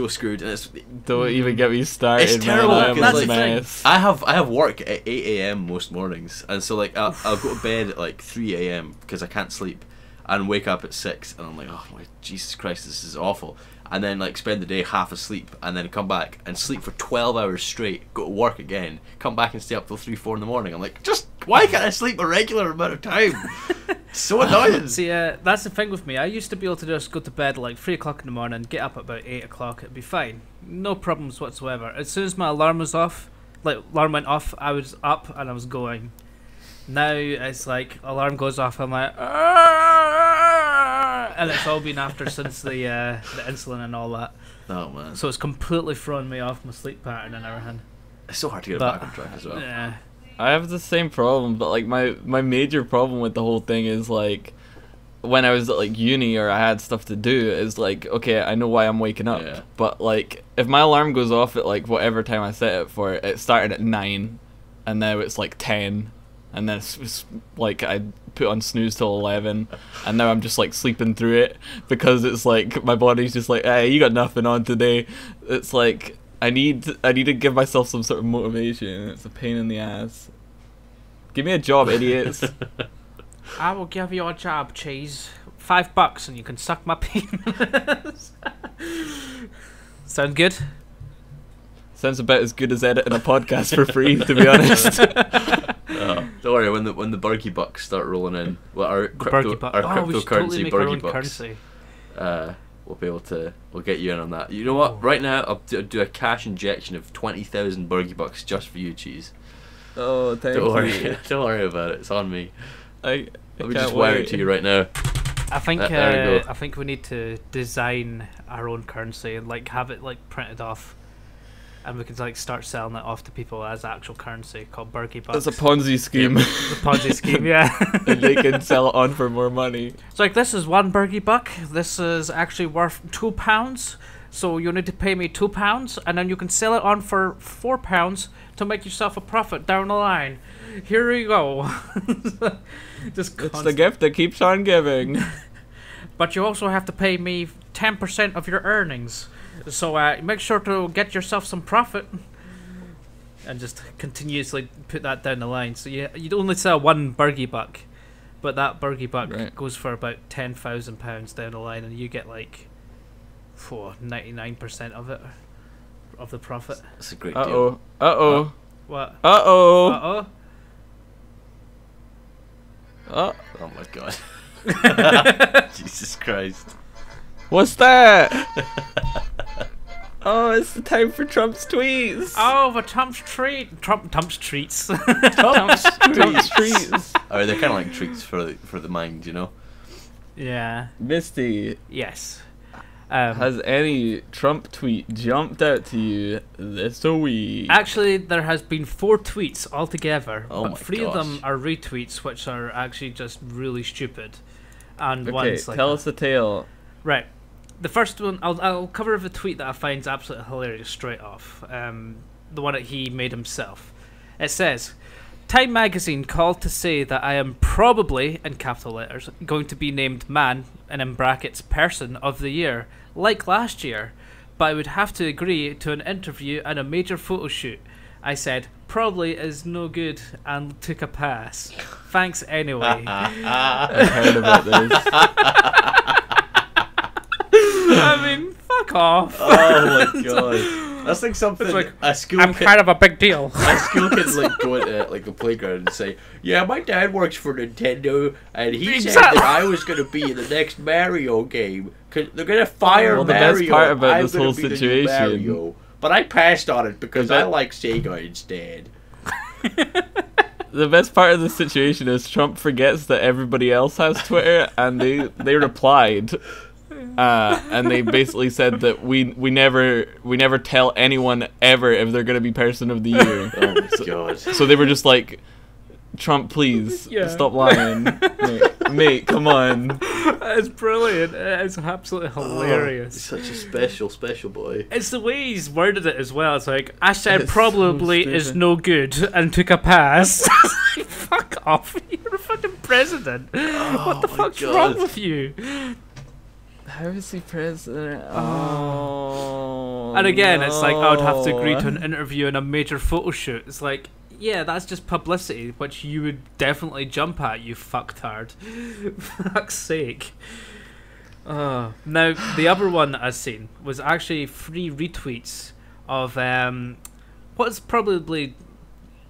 screwed, and it's Don't even get me started. It's terrible, Man. I'm because, a like, mess. I have work at 8 a.m. most mornings, and so like I'll go to bed at like 3 a.m. because I can't sleep, and wake up at 6, and I'm like, oh my Jesus Christ, this is awful. And then like spend the day half asleep, and then come back and sleep for 12 hours straight, go to work again, come back and stay up till 3, 4 in the morning. I'm like, just why can't I sleep a regular amount of time? So annoying. See, that's the thing with me. I used to be able to just go to bed at like 3 o'clock in the morning, get up at about 8 o'clock, it'd be fine. No problems whatsoever. As soon as my alarm was off, alarm went off, I was up and I was going. Now it's like, alarm goes off, I'm like, and it's all been after since the insulin and all that. Oh man, So it's completely thrown me off my sleep pattern and everything. it's so hard to get it But- back on track as well. Yeah. I have the same problem, but like my major problem with the whole thing is like when I was at like uni or I had stuff to do, is like, okay, I know why I'm waking up, Yeah. but like if my alarm goes off at like whatever time I set it for, it started at 9 and now it's like 10, and then it's like I put on snooze till 11, and now I'm just like sleeping through it because it's like my body's just like, hey, you got nothing on today. It's like I need to give myself some sort of motivation. It's a pain in the ass. Give me a job, idiots. I will give you a job, Cheese. $5 and you can suck my penis. Sound good? Sounds about as good as editing a podcast for free, to be honest. Oh, don't worry, when the Burgie bucks start rolling in, well, our Burgie buck. We should totally cryptocurrency make our Burgie own bucks, currency. we'll get you in on that. You know what? Right now, I'll do a cash injection of 20,000 Burgie bucks just for you, Cheese. Oh, thank Don't you. worry, don't worry about it. It's on me. I Let me can't just wire wait. it to you right now. I think There we go. I think we need to design our own currency and like have it like printed off, and we can like start selling it off to people as actual currency called Burgie bucks. That's a Ponzi scheme. The Ponzi scheme, yeah. And they can sell it on for more money. It's like, this is one Burgie buck. This is actually worth £2. So you need to pay me £2, and then you can sell it on for £4 to make yourself a profit down the line. Here you go. Just It's the gift that keeps on giving. But you also have to pay me 10% of your earnings. So make sure to get yourself some profit. And just continuously put that down the line. So you'd only sell one Burgie buck, but that Burgie buck Right. goes for about £10,000 down the line, and you get like 99% of it, of the profit. That's a great Uh deal. oh. Uh oh. What? Uh oh. Uh Oh. Oh my god. Jesus Christ. What's that? Oh, it's the time for Trump's tweets. oh, the Trump's treat. Trump's treats. Trump's tweets. Oh, they're kind of like treats for the mind, you know? Yeah. Misty, Yes. has any Trump tweet jumped out to you this week? Actually, there has been 4 tweets altogether, Oh but my 3 of them gosh. are retweets, which are actually just really stupid, and Okay, one's like tell us the tale. right. The first one, I'll cover the tweet that I find absolutely hilarious straight off. The one that he made himself. It says, Time magazine called to say that I am probably, in capital letters, going to be named man, and in brackets, person of the year, like last year, but I would have to agree to an interview and a major photo shoot. I said, probably is no good, and took a pass. Thanks anyway. I've heard about this. I mean, fuck off. Oh my god. That's like something It's like, a school I'm kid, kind of a big deal. a school kid's like go into like a playground and say, yeah, my dad works for Nintendo and he said Exactly. that I was going to be in the next Mario game because they're going to fire Well, the Mario. best part about I'm this gonna whole be the new situation- Mario. But I passed on it because Is I that- like Sega instead. The best part of the situation is Trump forgets that everybody else has Twitter, and they replied, and they basically said that we never tell anyone ever if they're gonna be person of the year. Oh my god. So they were just like, Trump, please stop lying, mate. Come on. It's brilliant. It's absolutely hilarious. Oh, he's such a special boy. It's the way he's worded it as well. It's like, I said It's probably so is stupid. no good and took a pass. Fuck off. You're a fucking president. What the my fuck's God. wrong with you? How is he president? Oh. And again, it's like, I would have to agree to no. an interview and a major photo shoot. It's like, yeah, that's just publicity, which you would definitely jump at, you fucktard. Fuck's sake. Now, the other one that I've seen was actually 3 retweets of what's probably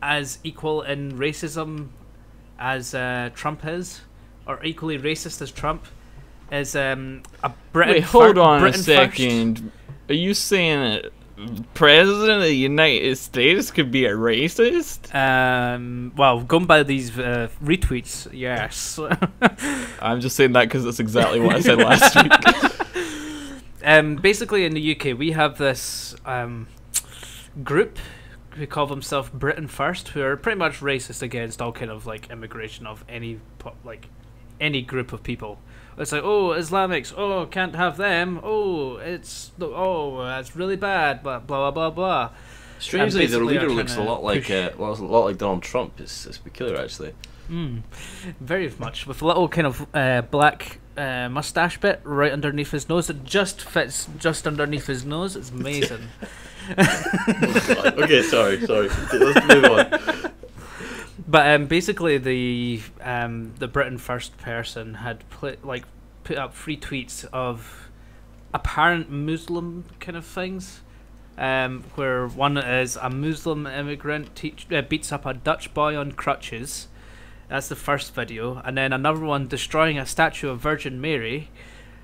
as equal in racism as Trump is, or equally racist as Trump, is a Britain. Wait, hold on Britain a second. Are you saying that President of the United States could be a racist? Well, going by these retweets, yes. I'm just saying that because that's exactly what I said last week. Basically, in the UK, we have this group who call themselves Britain First, who are pretty much racist against all kind of like immigration of any any group of people. It's like, oh, Islamics, oh, can't have them. Oh, that's really bad. Blah blah blah blah. Strangely, their basically leader are looks a trying to lot like push- a lot like Donald Trump. It's peculiar, actually. Very much, with a little kind of black mustache bit right underneath his nose. It just fits just underneath his nose. It's amazing. Okay, sorry. Let's move on. But basically, the Britain First person had put up 3 tweets of apparent Muslim kind of things, where one is a Muslim immigrant beats up a Dutch boy on crutches. That's the first video, and then another one destroying a statue of Virgin Mary,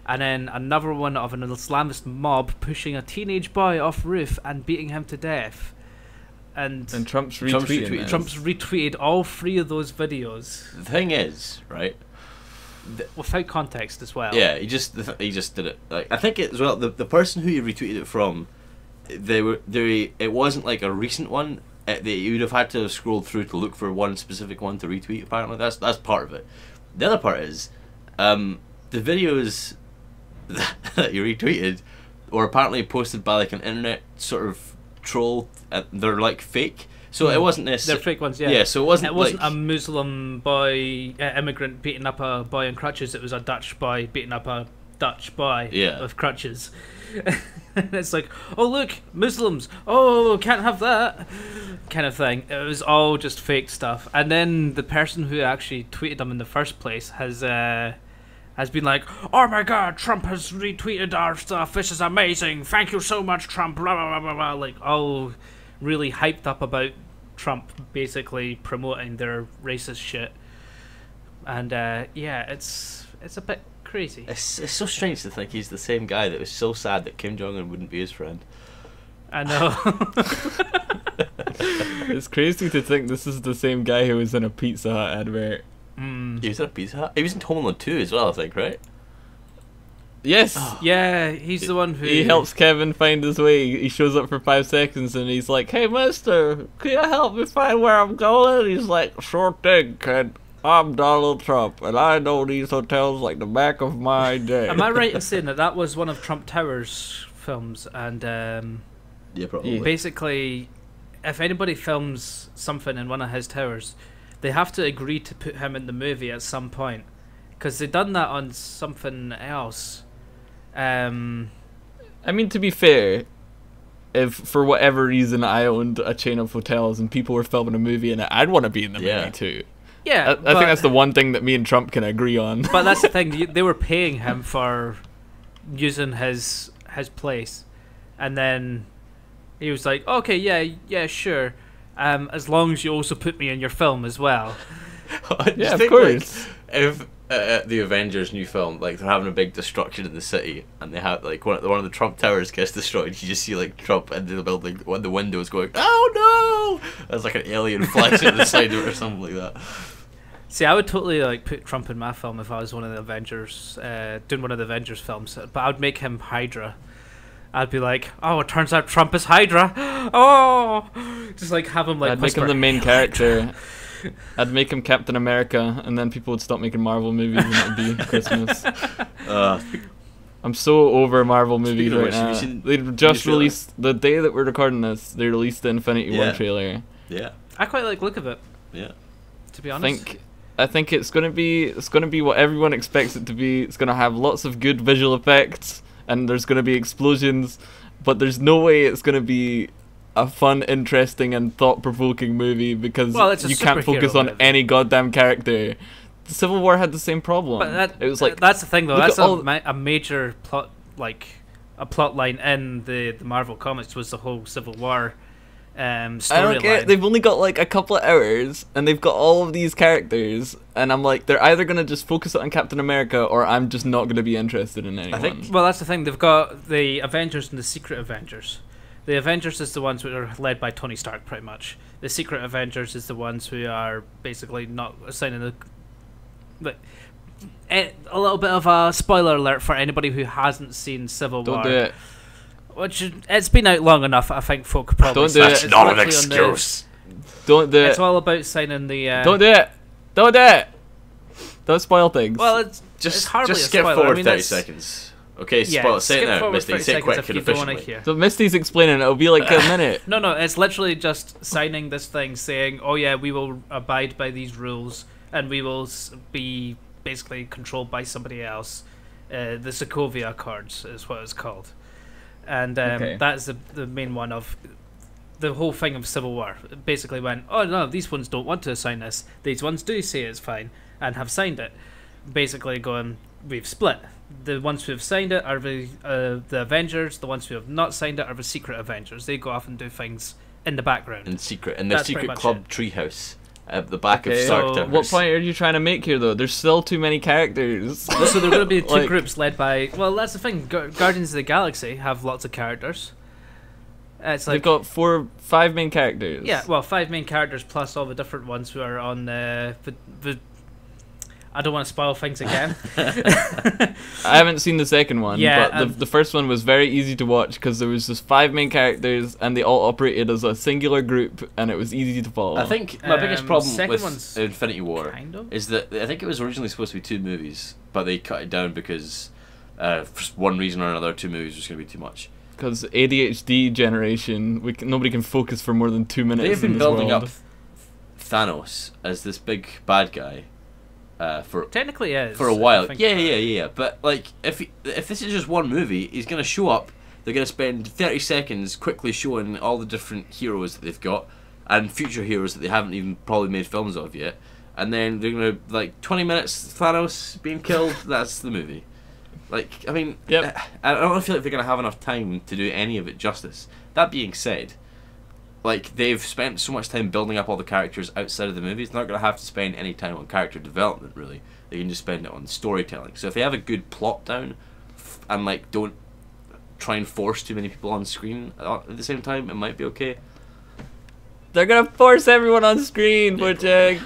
and then another one of an Islamist mob pushing a teenage boy off roof and beating him to death. And Trump's Trump's retweeting. retweeting. it. Trump's retweeted all 3 of those videos The thing is, right? without context as well. Yeah, he just did it. Like, I think it as well. The person who you retweeted it from, it wasn't like a recent one. You would have had to have scrolled through to look for one specific one to retweet. Apparently, that's part of it. The other part is, the videos that you retweeted were apparently posted by like an internet sort of troll. They're like fake, so it wasn't They're necessarily fake ones, yeah. Yeah, so it wasn't. It wasn't like, a Muslim boy, immigrant beating up a boy on crutches. It was a Dutch boy beating up a Dutch boy with crutches. It's like, oh look, Muslims. Oh, can't have that kind of thing. It was all just fake stuff. And then the person who actually tweeted them in the first place has been like, oh my god, Trump has retweeted our stuff. This is amazing. Thank you so much, Trump. Blah blah blah blah blah. Like all really hyped up about Trump basically promoting their racist shit. And yeah, it's a bit crazy. It's so strange to think he's the same guy that was so sad that Kim Jong-un wouldn't be his friend. I know. It's crazy to think this is the same guy who was in a Pizza Hut advert. He was in a Pizza Hut. He was in Home Alone 2 as well, I think, right? Yes. Yeah, he's the one who He helps Kevin find his way. He shows up for 5 seconds and he's like, "Hey, mister, can you help me find where I'm going?" He's like, "Sure thing, kid. I'm Donald Trump, and I know these hotels like the back of my day." Am I right in saying that was one of Trump Tower's films? And Yeah, probably. basically, if anybody films something in one of his towers, they have to agree to put him in the movie at some point, because they've done that on something else. I mean, to be fair, if for whatever reason I owned a chain of hotels and people were filming a movie in it, I'd want to be in the movie too. Yeah, I think that's the one thing that me and Trump can agree on. But that's the thing; they were paying him for using his place, and then he was like, "Okay, yeah, sure, as long as you also put me in your film as well." Yeah, of course. Like, the Avengers new film, like they're having a big destruction in the city, and they have like one of the Trump towers gets destroyed. You just see like Trump into the building, when the windows going, "Oh no!" There's like an alien flash at the side of it or something like that. See, I would totally like put Trump in my film if I was one of the Avengers, doing one of the Avengers films. But I would make him Hydra. I'd be like, "Oh, it turns out Trump is Hydra." Oh, just like have him like. I'd make him the main character. I'd make him Captain America, and then people would stop making Marvel movies, and it'd be Christmas. I'm so over Marvel movies right now. They just released the day that we're recording this. They released the Infinity War trailer. Yeah, I quite like the look of it. Yeah, to be honest. I think it's gonna be what everyone expects it to be. It's gonna have lots of good visual effects, and there's gonna be explosions, but there's no way it's gonna be a fun, interesting, and thought-provoking movie because you can't focus on any goddamn character. The Civil War had the same problem. But it was like that's the thing though. That's a major plot, like a plot line in the Marvel comics was the whole Civil War storyline. I don't get. They've only got like a couple of hours, and they've got all of these characters, and I'm like, they're either gonna just focus on Captain America, or I'm just not gonna be interested in anyone. Well, that's the thing. They've got the Avengers and the Secret Avengers. The Avengers is the ones who are led by Tony Stark, pretty much. The Secret Avengers is the ones who are basically not assigning the. But a little bit of a spoiler alert for anybody who hasn't seen Civil War. Don't do it. Which it's been out long enough. I think folk probably. Don't do it. That's not an excuse. Don't do it. It's all about signing the. Don't do it. Don't do it. Don't spoil things. Well, it's hardly just a skip spoiler. forward I mean, 30 seconds. Okay, spoil. Say it now, Misty. Say it quick and efficiently. So Misty's explaining. It'll be like a minute. No, it's literally just signing this thing saying, "Oh yeah, we will abide by these rules, and we will be basically controlled by somebody else." The Sokovia Accords is what it's called, and that's the main one of the whole thing of Civil War. It basically went, "Oh no, these ones don't want to sign this. These ones do say it's fine and have signed it." Basically, going, we've split. The ones who have signed it are the Avengers. The ones who have not signed it are the Secret Avengers. They go off and do things in the background. In their secret club treehouse at the back of Stark Towers. What point are you trying to make here, though? There's still too many characters. So there are going to be two groups led by. Well, that's the thing. Guardians of the Galaxy have lots of characters. It's like they've got 5 main characters. Yeah, well, 5 main characters plus all the different ones who are on the I don't want to spoil things again. I haven't seen the second one, but the first one was very easy to watch because there was just 5 main characters and they all operated as a singular group and it was easy to follow. I think my biggest problem with Infinity War is that I think it was originally supposed to be 2 movies, but they cut it down because for one reason or another 2 movies was going to be too much. Because ADHD generation, nobody can focus for more than 2 minutes. They've been building up Thanos as this big bad guy. For technically is for a while, yeah. But like, if this is just one movie, he's gonna show up. They're gonna spend 30 seconds quickly showing all the different heroes that they've got and future heroes that they haven't even probably made films of yet. And then they're gonna 20 minutes Thanos being killed. That's the movie. Like, I mean, I don't feel like they're gonna have enough time to do any of it justice. That being said, like, they've spent so much time building up all the characters outside of the movies, they're not going to have to spend any time on character development, really. They can just spend it on storytelling. So if they have a good plot down, and, like, don't try and force too many people on screen at the same time, it might be okay. They're going to force everyone on screen, Bojack.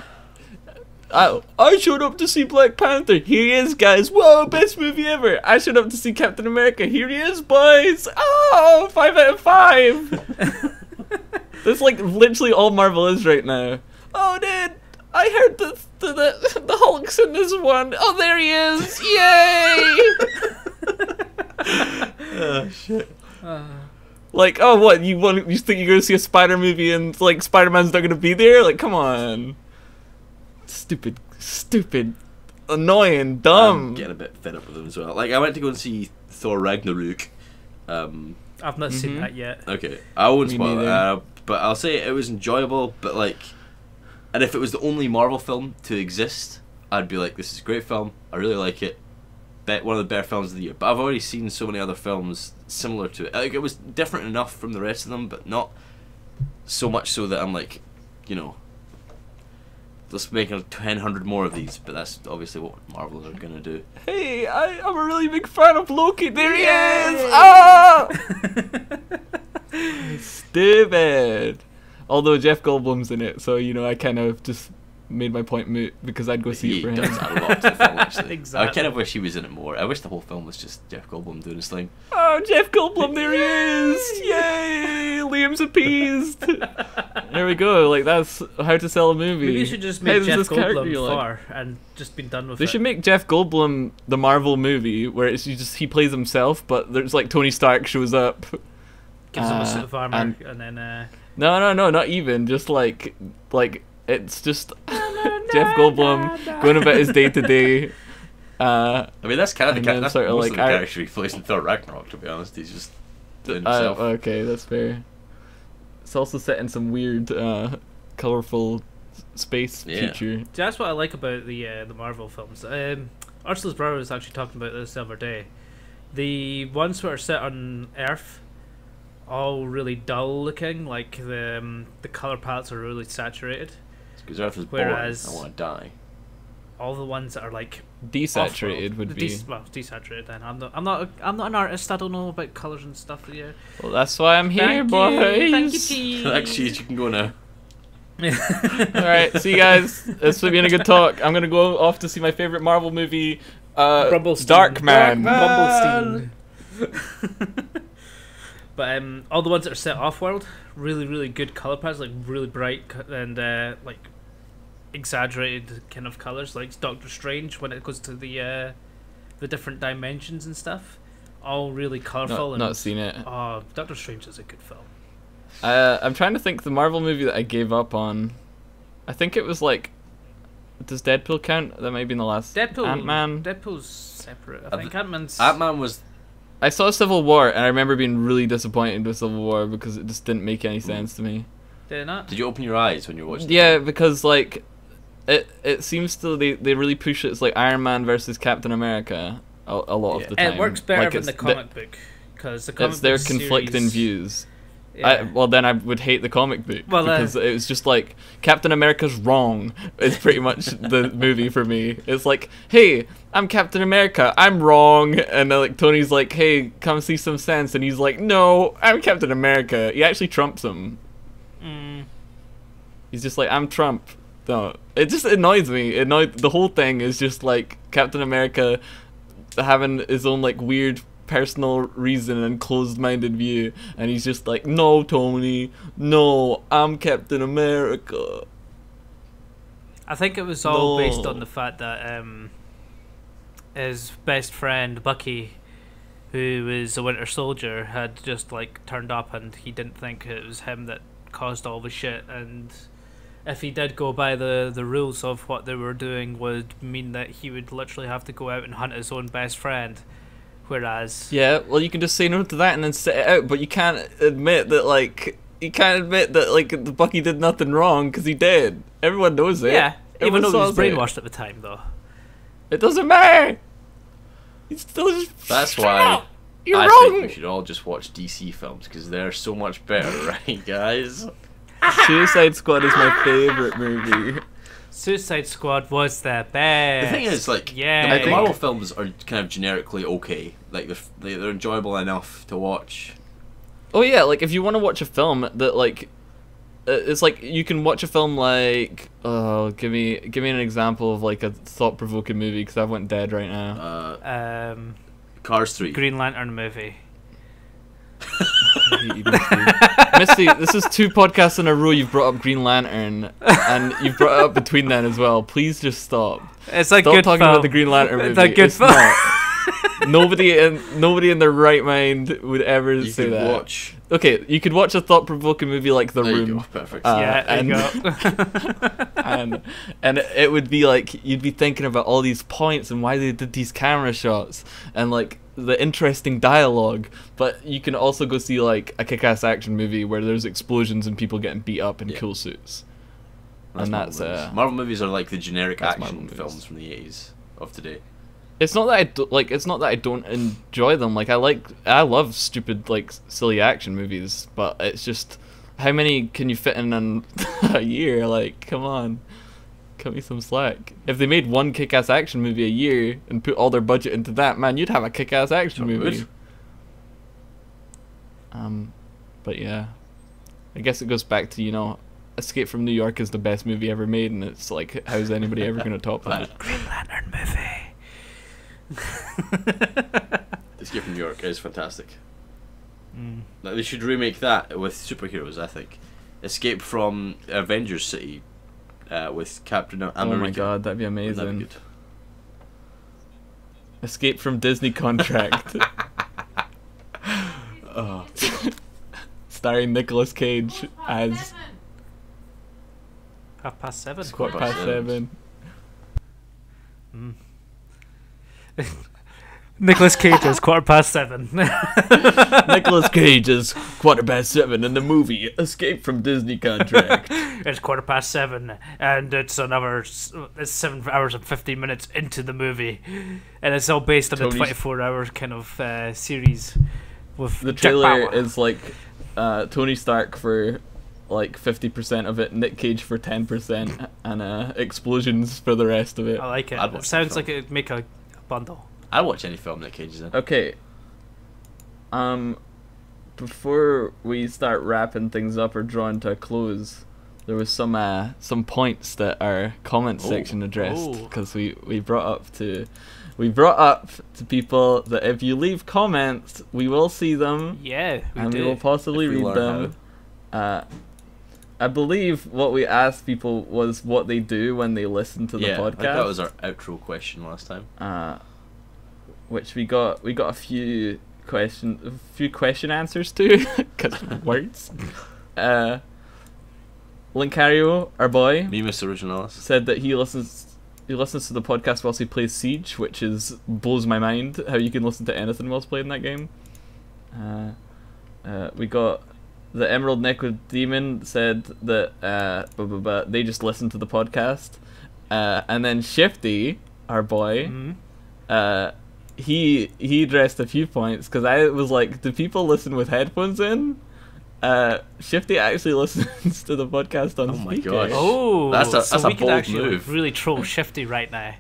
I showed up to see Black Panther. Here he is, guys. Whoa, best movie ever. I showed up to see Captain America. Here he is, boys. Oh, 5 out of 5. That's like literally all Marvel is right now. Oh, dude, I heard the Hulk's in this one. Oh, there he is! Yay! Oh shit! Like, oh, what you think you're gonna see a Spider movie and like Spider-Man's not gonna be there? Like, come on! Stupid, annoying, dumb. I'm getting a bit fed up with them as well. Like, I went to go and see Thor Ragnarok. I've not seen that yet. Okay, I won't spoil it. But I'll say it was enjoyable, but like, and if it was the only Marvel film to exist, I'd be like, this is a great film, I really like it, one of the better films of the year. But I've already seen so many other films similar to it. Like, it was different enough from the rest of them, but not so much so that I'm like, you know, let's make 100 more of these. But that's obviously what Marvel are gonna do. Hey, I'm a really big fan of Loki. There he is! Ah! Stupid. Although Jeff Goldblum's in it, so you know I kind of just made my point moot because I'd go see it for him. He does add a lot to the film, actually. Exactly. I kind of wish he was in it more. I wish the whole film was just Jeff Goldblum doing his thing. Oh, Jeff Goldblum, there he is! Yay! Liam's appeased. There we go. Like that's how to sell a movie. Maybe you should just Hey, make there's Jeff this character Goldblum you like. far and just been done with They it. should make Jeff Goldblum the Marvel movie where it's he plays himself, but there's like Tony Stark shows up. Gives him a suit of armor and then. No, not even. Just like it's just Jeff Goldblum going about his day to day. I mean, that's kind of And the then that's sort of most like of the character he plays in Thor Ragnarok. To be honest, he's just doing himself. Okay, that's fair. It's also set in some weird, colorful space future. That's what I like about the Marvel films. Ursula's brother was actually talking about this the other day. The ones that are set on Earth, all really dull looking. Like the color palettes are really saturated. Because Earth is boring. Whereas I want to die. all the ones that are like Desaturated would be. Desaturated. Then I'm not an artist. I don't know about colors and stuff. Yeah. Well, that's why I'm here, boys. Thank you, team. Actually, you can go now. All right, see you guys. It's been a good talk. I'm gonna go off to see my favorite Marvel movie, Darkman. Bumblestein. But all the ones that are set off-world, really, really good color palettes, like really bright and like exaggerated kind of colors, like Doctor Strange when it goes to the different dimensions and stuff. All really colorful. Not seen it. Oh, Doctor Strange is a good film. I'm trying to think the Marvel movie that I gave up on. I think it was like, does Deadpool count? That might be in the last. Ant-Man. Deadpool's separate. I think Ant-Man's. Ant-Man was. I saw Civil War and I remember being really disappointed with Civil War because it just didn't make any sense to me. Did it not? Did you open your eyes when you watched it? Yeah, because like, it seems to they really push it. It's like Iron Man versus Captain America a lot of the time. It works better like than the comic book because the comic it's their book conflicting series, views. Yeah. Well, then I would hate the comic book because it was just like Captain America's wrong. It's pretty much the movie for me. It's like, hey, I'm Captain America, I'm wrong, and then, like Tony's like, hey, come see some sense, and he's like, no, I'm Captain America. He actually trumps him. He's just like, I'm Trump. No, it just annoys me. The whole thing is just like Captain America having his own like weird personal reason and closed-minded view, and he's just like, no, Tony, no, I'm Captain America. I think it was all based on the fact that his best friend Bucky, who was a Winter Soldier, had just like turned up, and he didn't think it was him that caused all the shit. And if he did go by the rules of what they were doing, would mean that he would literally have to go out and hunt his own best friend. Whereas, yeah, well, you can just say no to that and then sit it out, but you can't admit that the Bucky did nothing wrong because he did. Everyone knows it. yeah, even though he was saws it. brainwashed at the time, though. It doesn't matter. He's still just. That's Shut why up! You're I wrong. think we should all just watch DC films because they're so much better, right, guys? Suicide Squad is my favorite movie. Suicide Squad was the best. The thing is, like, yeah, the Marvel films are kind of generically okay. Like, they're enjoyable enough to watch. Oh yeah, like if you want to watch a film that like, it's like you can watch a film like, give me an example of like a thought-provoking movie because I went dead right now. Cars 3. Green Lantern movie. Misty, this is 2 podcasts in a row you've brought up Green Lantern, and you've brought it up between then as well. Please just stop. It's a Stop good talking film. about the Green Lantern movie. It's a good film. Not. Nobody in their right mind would ever say that. Watch. Okay, you could watch a thought-provoking movie like The There Room. you go. Perfect. Yeah, there you go. and it would be like you'd be thinking about all these points and why they did these camera shots and like the interesting dialogue, but you can also go see like a kick-ass action movie where there's explosions and people getting beat up in cool suits. That's Marvel movies are like the generic action films from the 80s of today. It's not that I don't enjoy them. Like I love stupid like silly action movies, but it's just how many can you fit in a year? Like, come on. Cut me some slack. If they made one kick-ass action movie a year and put all their budget into that, man, you'd have a kick-ass action movie. But yeah, I guess it goes back to, you know, Escape from New York is the best movie ever made, and it's like, how's anybody ever gonna top that? Green Lantern movie. Escape from New York is fantastic. Like, they should remake that with superheroes, I think. Escape from Avengers City with Captain America. Oh my god, that'd be amazing. That'd be good. Escape from Disney contract. Oh. Starring Nicolas Cage as 7:30. Quarter past 7. Nicolas Cage is 7:15. Nicolas Cage is 7:15 in the movie Escape from Disney contract. It's 7:15, and it's 7 hours and 15 minutes into the movie, and it's all based on a 24-hour kind of series. With The Jack trailer Bauer. is like Tony Stark for like 50% of it, Nick Cage for 10%, and explosions for the rest of it. I like it. I'd It watch sounds the like it'd make a bundle. I'd watch any film Nick Cage is in. Okay. Before we start wrapping things up or drawing to a close, there was some points that our comment section addressed, because we brought up to people that if you leave comments, we will see them. Yeah, we will possibly read them. I believe what we asked people was what they do when they listen to the podcast. I think that was our outro question last time. Which we got a few question answers to, because words. Lincario, our boy, Me, Mr. Originalis, said that he listens to the podcast whilst he plays Siege, which blows my mind how you can listen to anything whilst playing that game. We got the Emerald Neko Demon said that they just listen to the podcast, and then Shifty, our boy, he addressed a few points, because I was like, do people listen with headphones in? Shifty actually listens to the podcast on speaker. Gosh. Oh, that's so a we could bold actually move. really troll Shifty right now.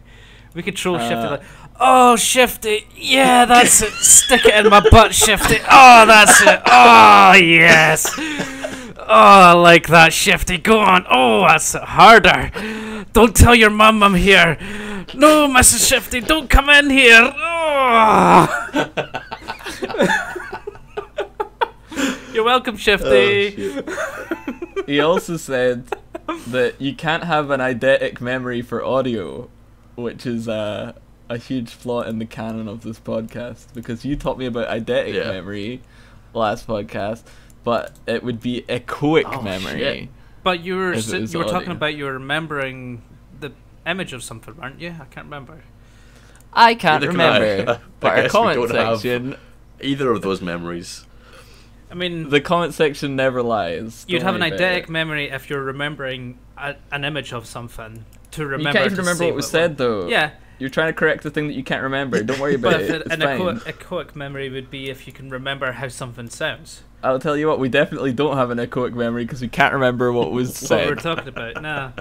We could troll Shifty like, oh, Shifty, yeah, that's it. Stick it in my butt, Shifty. Oh, that's it. Oh, yes. Oh, I like that, Shifty. Go on. Oh, that's harder. Don't tell your mum I'm here. No, Mrs. Shifty, don't come in here. Oh. You're welcome, Shifty. Oh, He also said that you can't have an eidetic memory for audio, which is a huge flaw in the canon of this podcast, because you taught me about eidetic memory last podcast, but it would be echoic memory. Shit. But you were talking audio. about you were remembering the image of something, weren't you? I can't remember. I can't Neither can I. remember. I But our guess we comment don't have section, either of those memories. I mean, the comment section never lies. you'd Don't have an worry about eidetic it. memory if you're remembering an image of something to remember. You can't even to remember say what was said, though. Yeah, You're trying to correct the thing that you can't remember. Don't worry about but it. if It's an fine. echoic memory would be if you can remember how something sounds. I'll tell you what, we definitely don't have an echoic memory because we can't remember what was What we're said. talking about now.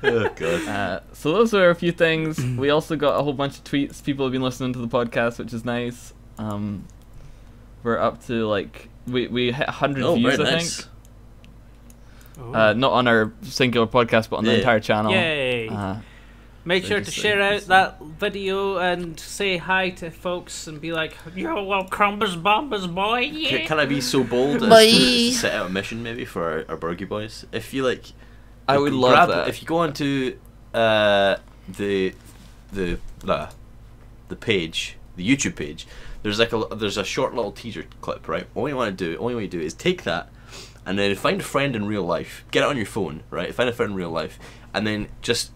Oh god. So those were a few things. We also got a whole bunch of tweets. People have been listening to the podcast, which is nice. We're up to like we hit 100 views, very I nice. think. Not on our singular podcast, but on the Yeah. entire channel. Yay! Make so sure to just share say- out that video and say hi to folks and be like, "Yo, well, Krumbis, Bumbis, boy, yeah." Can I be so bold as Bye. to set out a mission maybe for our Burgie boys? If you like, I would love that. If you go onto the page, the YouTube page, there's a short little teaser clip, right? All you want to do is take that, and then find a friend in real life, get it on your phone, right? Find a friend in real life, and then just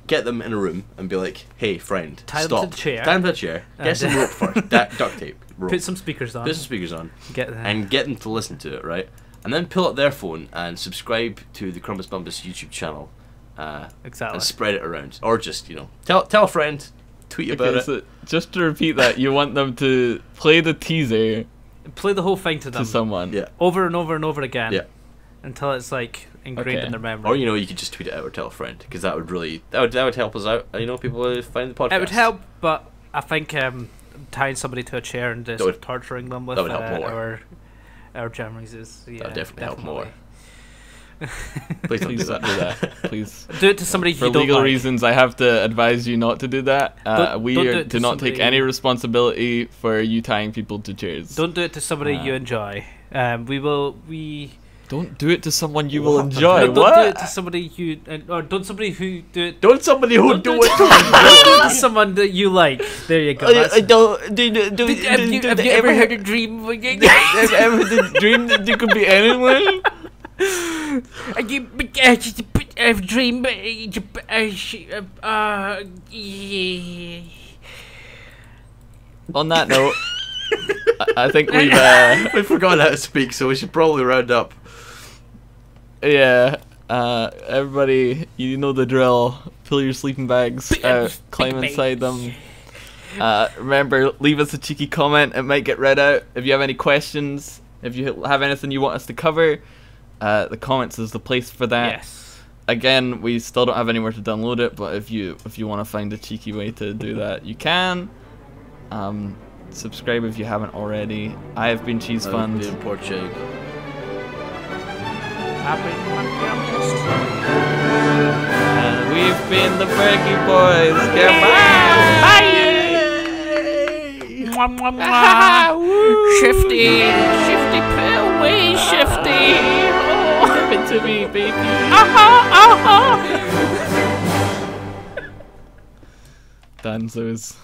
get them in a room and be like, "Hey, friend, Tie them stop. to the chair. Tie them to the chair. Get And- some rope first. Duct tape. Rope. Put some speakers on. Put some speakers on. Get that. And get them to listen to it, right? And then pull up their phone and subscribe to the Krumbis Bumbis YouTube channel. Exactly. And spread it around. Or just, tell a friend, tweet about Okay, it. so just to repeat that, you want them to play the teaser Play the whole thing to them. to someone. Yeah. Over and over and over again. Yeah. until it's like ingrained Okay. in their memory. Or you could just tweet it out or tell a friend, because that would help us out. People would find the podcast. It would help, but I think tying somebody to a chair and just That would- torturing them with that would help more. our jammies is That would definitely help more. Please don't do Please that. Please. Do it to somebody For you don't legal like. reasons, I have to advise you not to do that. Don't do it Do to not take somebody- any responsibility for you tying people to chairs. Don't do it to somebody you enjoy. We Don't do it to someone you will enjoy. no, don't What? do it to somebody you or don't somebody who do it. Don't somebody who Don't do do it. Don't do it to someone that you like. There you go. That's it. Have you ever had a dream? Have you ever had a dream that you could be anyone? I've dreamed. On that note, I think we've We forgot how to speak, so we should probably round up. everybody, you know the drill. Pull your sleeping bags out, climb inside them. Remember, leave us a cheeky comment. It might get read out. If you have any questions, if you have anything you want us to cover, the comments is the place for that. Yes. Again, we still don't have anywhere to download it, but if you want to find a cheeky way to do that, you can. Subscribe if you haven't already. I have been Cheese Fund. Porcheg. And we've been the Burgie Boys. Goodbye. Shifty pill, way shifty. Give it to me, baby. Done, so is.